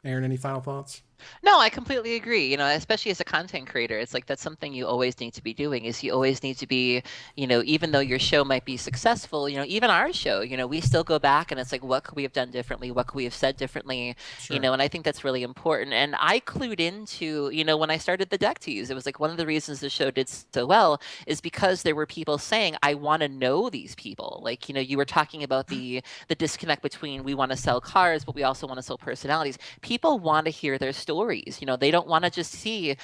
Aaron, any final thoughts? No, I completely agree. Especially as a content creator, it's like that's something you always need to be doing is you always need to be, even though your show might be successful, even our show, we still go back and it's like, what could we have done differently? What could we have said differently? Sure. And I think that's really important. And I clued into, when I started the deck tease, it was like one of the reasons the show did so well is because there were people saying, I want to know these people. Like, you were talking about the disconnect between we want to sell cards, but we also want to sell personalities. People want to hear their stories. They don't want to just see,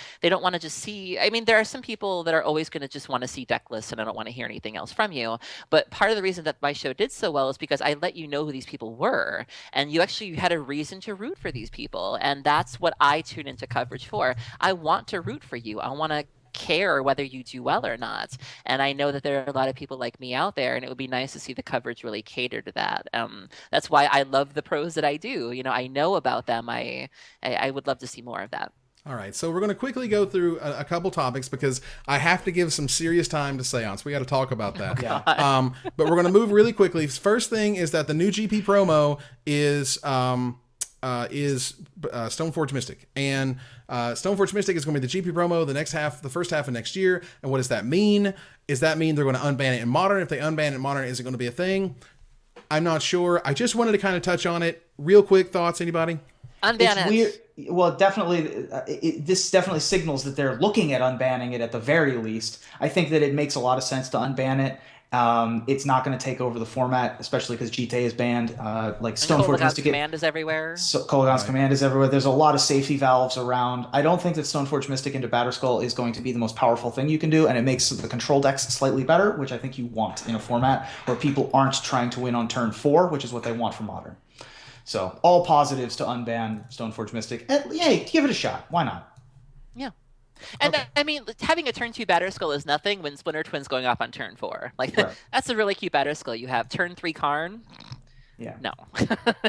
I mean, there are some people that are always going to just want to see deck lists and I don't want to hear anything else from you. But part of the reason that my show did so well is because I let you know who these people were. And you actually had a reason to root for these people. And that's what I tune into coverage for. I want to root for you. I want to care whether you do well or not. And I know that there are a lot of people like me out there, and it would be nice to see the coverage really cater to that. That's why I love the pros that I do. I know about them. I would love to see more of that. All right, so we're going to quickly go through a couple topics because I have to give some serious time to Seance. We got to talk about that. Yeah. But we're going to move really quickly. First thing is that the new GP promo is Stoneforge Mystic, and Stoneforge Mystic is going to be the GP promo the first half of next year. And what does that mean? Does that mean they're going to unban it in Modern? If they unban it in Modern, is it going to be a thing? I'm not sure. I just wanted to kind of touch on it. Real quick thoughts, anybody? Unban it. Weird. Well, definitely, this definitely signals that they're looking at unbanning it at the very least. I think that it makes a lot of sense to unban it. It's not going to take over the format, especially because GTA is banned. Like Stoneforge Mystic Command is everywhere. So Kolaghan's Command is everywhere. There's a lot of safety valves around. I don't think that Stoneforge Mystic into Batterskull is going to be the most powerful thing you can do, and it makes the control decks slightly better, which I think you want in a format where people aren't trying to win on turn 4, which is what they want for Modern. So all positives to unban Stoneforge Mystic. And, hey, give it a shot. Why not? Yeah. And I mean, having a turn 2 Batterskull is nothing when Splinter Twin's going off on turn 4. Like, that's a really cute Batterskull. You have turn 3 Karn. Yeah. No.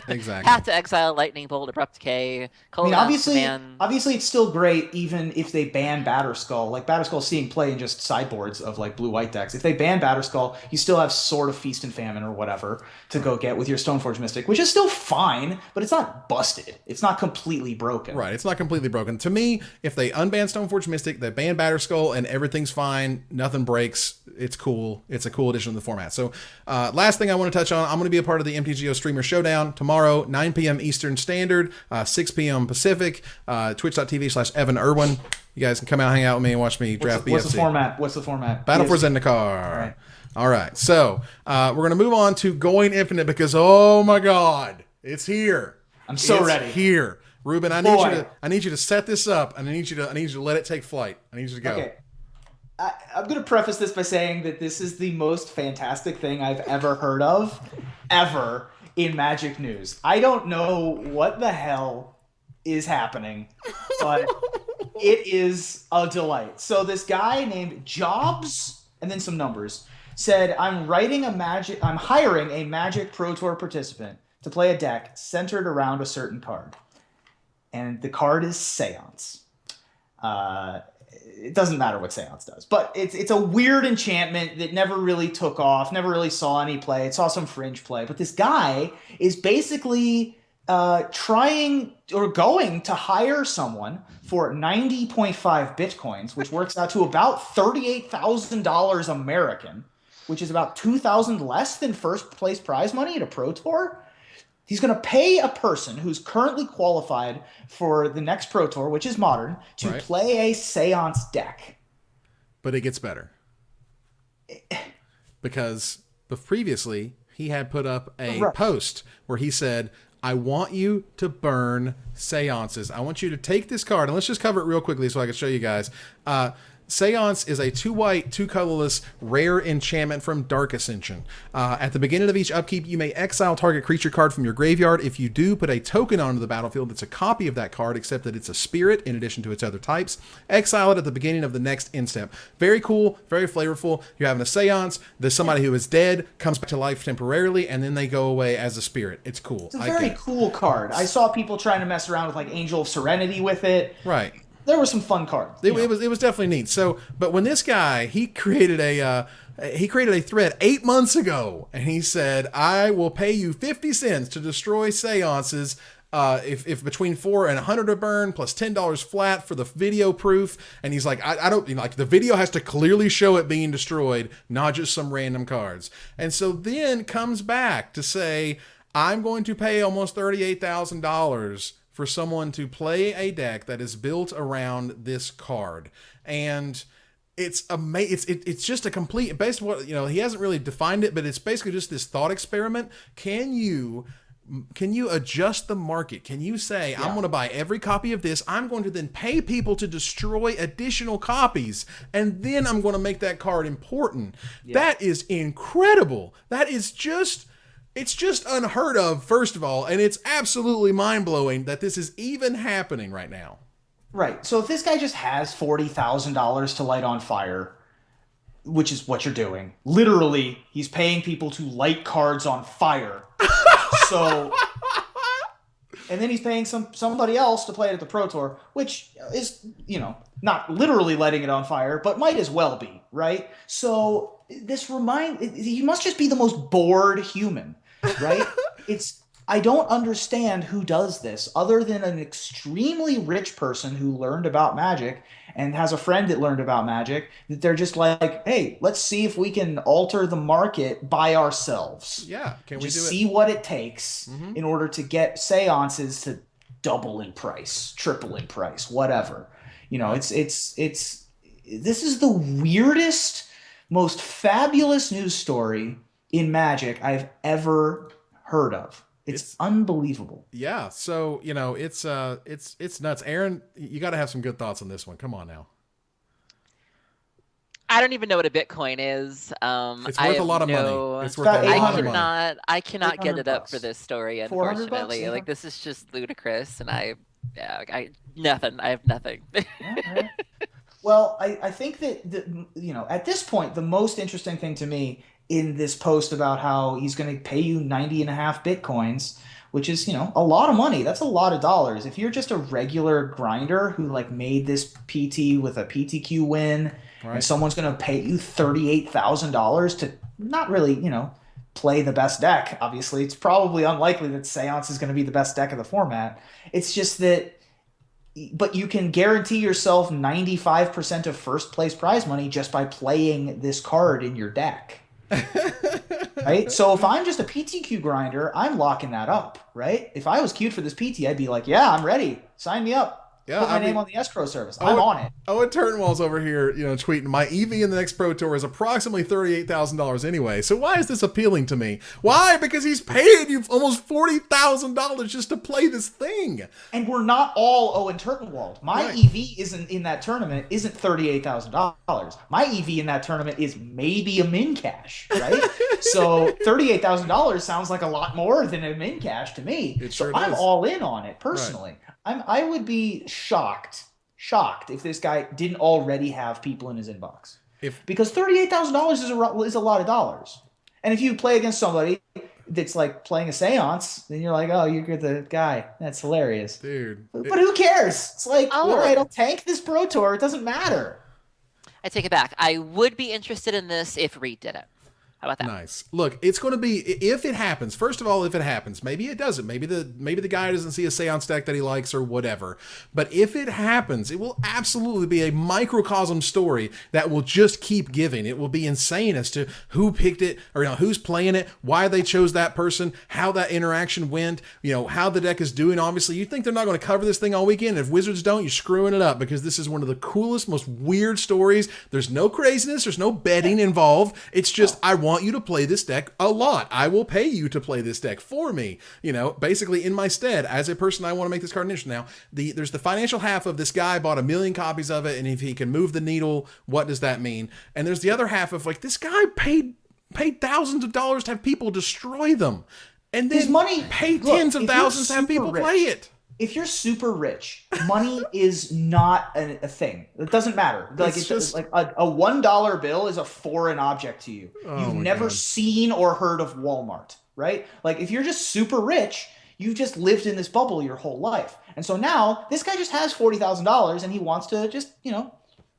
Exactly. Path to Exile, Lightning Bolt, Abrupt Decay, obviously it's still great even if they ban Batterskull. Like Batterskull seeing play in just sideboards of like blue-white decks. If they ban Batterskull, you still have Sword of Feast and Famine or whatever to go get with your Stoneforge Mystic, which is still fine, but it's not busted. It's not completely broken. Right, it's not completely broken. To me, if they unban Stoneforge Mystic, they ban Batterskull, and everything's fine, nothing breaks, it's cool. It's a cool addition to the format. So last thing I want to touch on, I'm going to be a part of the MTGO Streamer Showdown tomorrow, 9 p.m. Eastern Standard, 6 p.m. Pacific, twitch.tv/Evan Irwin. You guys can come out, hang out with me, and watch me draft BFC. What's the format? Battle for Zendikar. All right. So we're going to move on to Going Infinite because, oh my God, it's here. I'm so ready. Here. Ruben, I need you to set this up, and I need you to let it take flight. I need you to go. Okay. I'm going to preface this by saying that this is the most fantastic thing I've ever heard of, ever, in Magic news. I don't know what the hell is happening, but it is a delight. So this guy named Jobs, and then some numbers, said, I'm hiring a Magic Pro Tour participant to play a deck centered around a certain card. And the card is Seance. It doesn't matter what Seance does, but it's a weird enchantment that never really took off, never really saw any play. It saw some fringe play, but this guy is basically trying or going to hire someone for 90.5 Bitcoins, which works out to about $38,000 American, which is about $2,000 less than first place prize money at a Pro Tour. He's going to pay a person who's currently qualified for the next Pro Tour, which is Modern, to play a Seance deck. But it gets better. Because previously, he had put up a post where he said, I want you to burn Seances. I want you to take this card, and let's just cover it real quickly so I can show you guys. Seance is a 2 white, 2 colorless, rare enchantment from Dark Ascension. At the beginning of each upkeep, you may exile target creature card from your graveyard. If you do, put a token onto the battlefield that's a copy of that card, except that it's a spirit in addition to its other types. Exile it at the beginning of the next end step. Very cool, very flavorful. You're having a Seance. There's somebody who is dead, comes back to life temporarily, and then they go away as a spirit. It's cool. It's a very cool card. I saw people trying to mess around with like Angel of Serenity with it. Right. There were some fun cards. It was definitely neat. So, but when this guy, he created a thread 8 months ago, and he said, "I will pay you 50 cents to destroy seances. If between 4 and 100 a burn, plus $10 flat for the video proof." And he's like, I don't, like, the video has to clearly show it being destroyed, not just some random cards. And so then comes back to say, I'm going to pay almost $38,000 for someone to play a deck that is built around this card. And it's amazing. It's just a complete, based on what, he hasn't really defined it, but it's basically just this thought experiment. Can you adjust the market? Can you say, I'm going to buy every copy of this. I'm going to then pay people to destroy additional copies. And then I'm going to make that card important. Yeah. That is incredible. It's just unheard of, first of all. And it's absolutely mind-blowing that this is even happening right now. Right. So if this guy just has $40,000 to light on fire, which is what you're doing, literally, he's paying people to light cards on fire. So, and then he's paying somebody else to play it at the Pro Tour, which is, not literally lighting it on fire, but might as well be, right? So he must just be the most bored human, right? I don't understand who does this other than an extremely rich person who learned about Magic and has a friend that learned about Magic, that they're just like, hey, let's see if we can alter the market by ourselves. Yeah, can we just do it? See what it takes in order to get seances to double in price, triple in price, whatever. This is the weirdest, most fabulous news story in Magic I've ever heard of. It's unbelievable. Yeah. So, it's nuts. Aaron, you got to have some good thoughts on this one. Come on now. I don't even know what a Bitcoin is. It's worth a lot of money. It's worth a lot of money. I cannot get it up for this story, unfortunately. $400, Like, this is just ludicrous, and I have nothing. Well, I think that at this point, the most interesting thing to me in this post about how he's going to pay you 90 and a half Bitcoins, which is, a lot of money. That's a lot of dollars. If you're just a regular grinder who made this PT with a PTQ win, right, and someone's going to pay you $38,000 to not really, play the best deck, obviously, it's probably unlikely that Seance is going to be the best deck of the format. It's just that, but you can guarantee yourself 95% of first place prize money just by playing this card in your deck. Right? So if I'm just a PTQ grinder, I'm locking that up, right? If I was queued for this PT, I'd be like, yeah, I'm ready. Sign me up. Yeah, Put my name on the escrow service. I'm on it. And Turnwall's over here, tweeting, my EV in the next Pro Tour is approximately $38,000 anyway. So why is this appealing to me? Why? Because he's paying you almost $40,000 just to play this thing. And we're not all Owen Turnwald. My right. EV in that tournament isn't $38,000. My EV in that tournament is maybe a min cash, right? So $38,000 sounds like a lot more than a min cash to me. It sure I'm does. all in on it personally. Right. I would be shocked if this guy didn't already have people in his inbox. Because $38,000 is a lot of dollars. And if you play against somebody that's playing a seance, then you're like, oh, you're the guy. That's hilarious. Dude. But who cares? It's all right, I'll tank this Pro Tour. It doesn't matter. I take it back. I would be interested in this if Reed did it. How about that? Nice. Look, it's going to be, if it happens, first of all, if it happens, maybe it doesn't. Maybe the guy doesn't see a seance deck that he likes or whatever. But if it happens, it will absolutely be a microcosm story that will just keep giving. It will be insane as to who picked it, or who's playing it, why they chose that person, how that interaction went, how the deck is doing. Obviously, you think they're not going to cover this thing all weekend. If Wizards don't, you're screwing it up, because this is one of the coolest, most weird stories. There's no craziness. There's no betting involved. It's just, I want want you to play this deck a lot. I will pay you to play this deck for me, basically in my stead as a person. I want to make this card interesting. Now, there's the financial half of this guy bought 1 million copies of it, and if he can move the needle, what does that mean? And there's the other half of like, this guy paid thousands of dollars to have people destroy them, and then His money, pay tens of thousands to have people play it. If you're super rich, money is not a thing. It doesn't matter. Like it's just like a $1 bill is a foreign object to you. You've never seen or heard of Walmart, right? Like if you're just super rich, you've just lived in this bubble your whole life. And so now this guy just has $40,000 and he wants to just,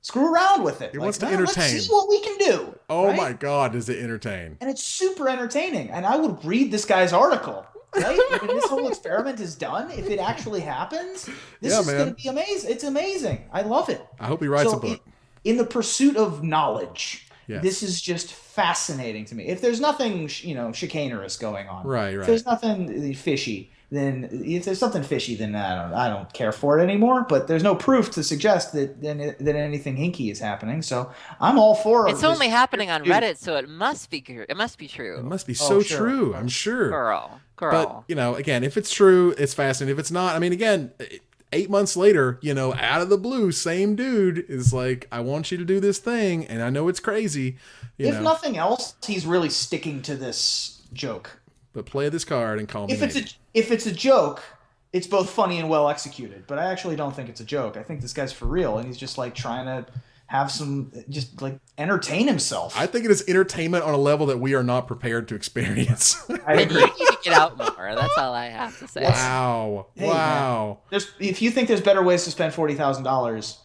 screw around with it. He wants to entertain. Let's see what we can do. Oh right? my God, does it entertain? And it's super entertaining. And I would read this guy's article. Right? When this whole experiment is done, if it actually happens, this is going to be amazing. It's amazing. I love it. I hope he writes a book. In the pursuit of knowledge, yes. This is just fascinating to me. If there's nothing, chicanerous going on, right. If there's nothing fishy, then if there's something fishy, then I don't care for it anymore. But there's no proof to suggest that anything hinky is happening. So I'm all for it. It's only happening on Reddit, so it must be true. It must be true. It must be true. I'm sure. Girl. But again, if it's true, it's fascinating. If it's not, I mean, again, 8 months later, out of the blue, same dude is like, I want you to do this thing, and I know it's crazy. If nothing else, he's really sticking to this joke. But play this card and call me. If it's a joke, it's both funny and well executed. But I actually don't think it's a joke. I think this guy's for real, and he's just like trying to have just like entertain himself. I think it is entertainment on a level that we are not prepared to experience. I agree. You need to get out more. That's all I have to say. Wow. Hey, wow. If you think there's better ways to spend $40,000,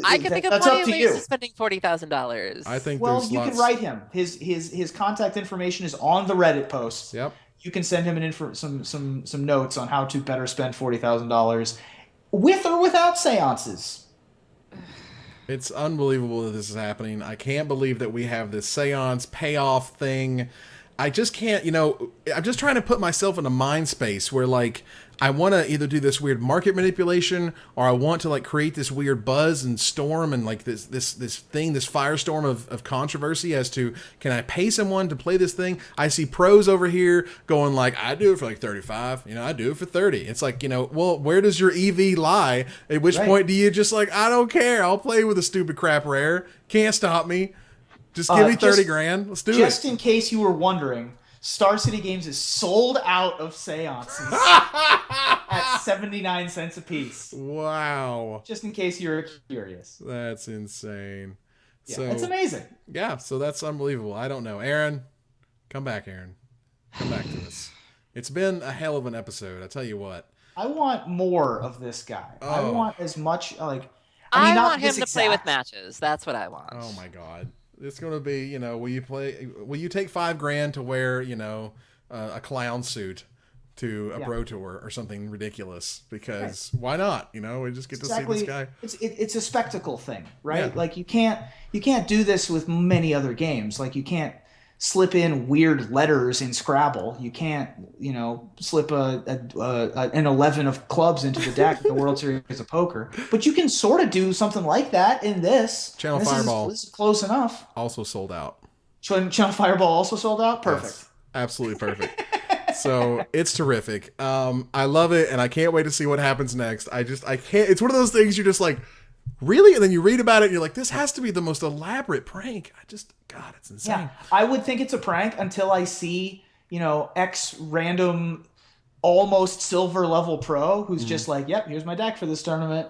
I can think of plenty of ways to spending $40,000. I think you can write him. His contact information is on the Reddit post. Yep. You can send him some notes on how to better spend $40,000 with or without seances. It's unbelievable that this is happening. I can't believe that we have this seance payoff thing. I just can't, I'm just trying to put myself in a mind space where like I want to either do this weird market manipulation or I want to like create this weird buzz and storm and like this firestorm of controversy as to, can I pay someone to play this thing? I see pros over here going like, I do it for like 35, I do it for 30. It's like, well, where does your EV lie? At which point do you just like, I don't care. I'll play with a stupid crap rare. Can't stop me. Just give me 30 grand. Let's do it. Just in case you were wondering, Star City Games is sold out of seances at 79 cents a piece. Wow. Just in case you were curious. That's insane. Yeah, so, it's amazing. Yeah, so that's unbelievable. I don't know. Aaron, come back, Aaron. Come back to us. It's been a hell of an episode, I tell you what. I want more of this guy. Oh. I want as much, I want him to play with matches. That's what I want. Oh, my God. It's going to be, will you take $5,000 to wear, a clown suit to a pro tour or something ridiculous? Because why not? We just get to see this guy. It's a spectacle thing, right? Yeah. Like you can't do this with many other games. Like you can't slip in weird letters in Scrabble. You can't, slip an 11 of clubs into the deck in the World Series of Poker. But you can sort of do something like that in this. Channel Fireball. This is close enough. Also sold out. Channel Fireball also sold out? Perfect. Yes, absolutely perfect. So it's terrific. I love it, and I can't wait to see what happens next. I can't. It's one of those things you're just like, really? And then you read about it and you're like, this has to be the most elaborate prank. God, it's insane. Yeah, I would think it's a prank until I see, X random almost silver level pro who's just like, yep, here's my deck for this tournament.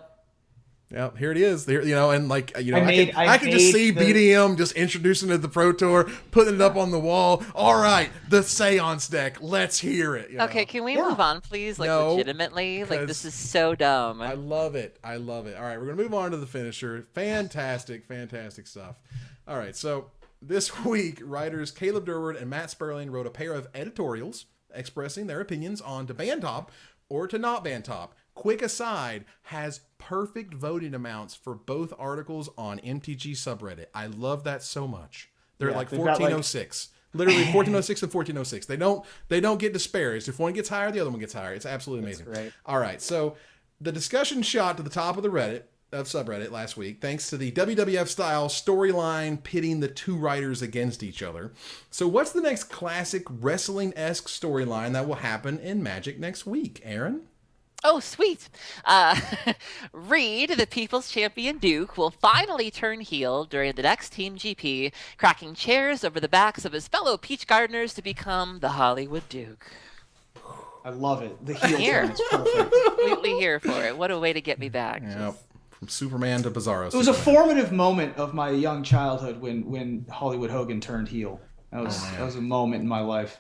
Yeah, here it is. There, and like, I can just see BDM just introducing it to the Pro Tour, putting it up on the wall. All right, the Seance deck. Let's hear it. Okay, can we move on, please? Like, legitimately? Like, this is so dumb. I love it. All right, we're going to move on to the finisher. Fantastic, fantastic stuff. All right, so this week, writers Caleb Durward and Matt Sperling wrote a pair of editorials expressing their opinions on to ban top or to not ban top. Quick aside, has perfect voting amounts for both articles on MTG subreddit. I love that so much. They're like 1406. Literally 1406 and 1406. They don't get disparaged. If one gets higher, the other one gets higher. It's absolutely amazing. That's right. All right. So the discussion shot to the top of the Reddit of subreddit last week, thanks to the WWF-style storyline pitting the two writers against each other. So what's the next classic wrestling-esque storyline that will happen in Magic next week, Aaron? Oh, sweet. Reed, the People's Champion Duke, will finally turn heel during the next Team GP, cracking chairs over the backs of his fellow Peach Gardeners to become the Hollywood Duke. I love it. The heel Here. turn is perfect. Completely here for it. What a way to get me back. Yeah, from Superman to Bizarro. It was a formative moment of my young childhood when Hollywood Hogan turned heel. That was a moment in my life.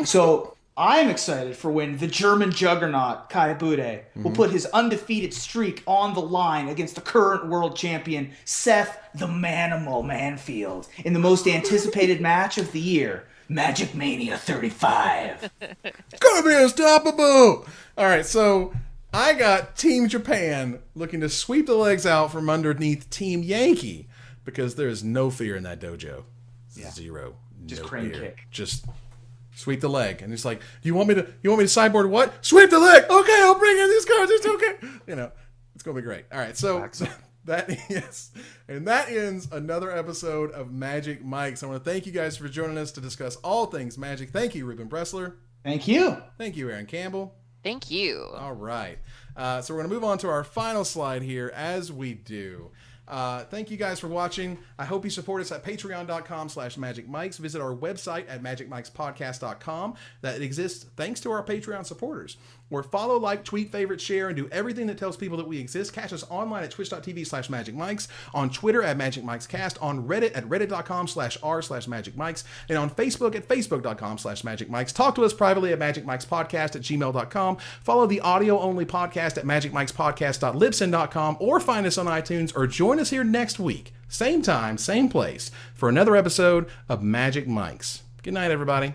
So I'm excited for when the German juggernaut Kai Bude will put his undefeated streak on the line against the current world champion Seth the Manimal Manfield in the most anticipated match of the year, Magic Mania 35. It's gonna be unstoppable. All right, so I got Team Japan looking to sweep the legs out from underneath Team Yankee because there is no fear in that dojo. Yeah. Zero. Just no crane fear. kick. Just sweep the leg, and it's like, you want me to sideboard what? Sweep the leg. Okay, I'll bring in these cards. It's okay. You know, it's gonna be great. All right, so that ends another episode of Magic Mike's. I want to thank you guys for joining us to discuss all things Magic. Thank you, Ruben Bressler. Thank you. Thank you, Aaron Campbell. Thank you. All right. So we're going to move on to our final slide here as we do. Thank you guys for watching. I hope you support us at patreon.com/magicmikes. Visit our website at magicmikespodcast.com. That exists thanks to our Patreon supporters. Or follow, like, tweet, favorite, share, and do everything that tells people that we exist. Catch us online at twitch.tv/magicmikes, on Twitter at magicmikescast, on Reddit at reddit.com/r/magicmikes, and on Facebook at facebook.com/magicmikes. Talk to us privately at magicmikespodcast@gmail.com. Follow the audio-only podcast at magicmikespodcast.libsyn.com, or find us on iTunes, or join us here next week, same time, same place, for another episode of Magic Mikes. Good night, everybody.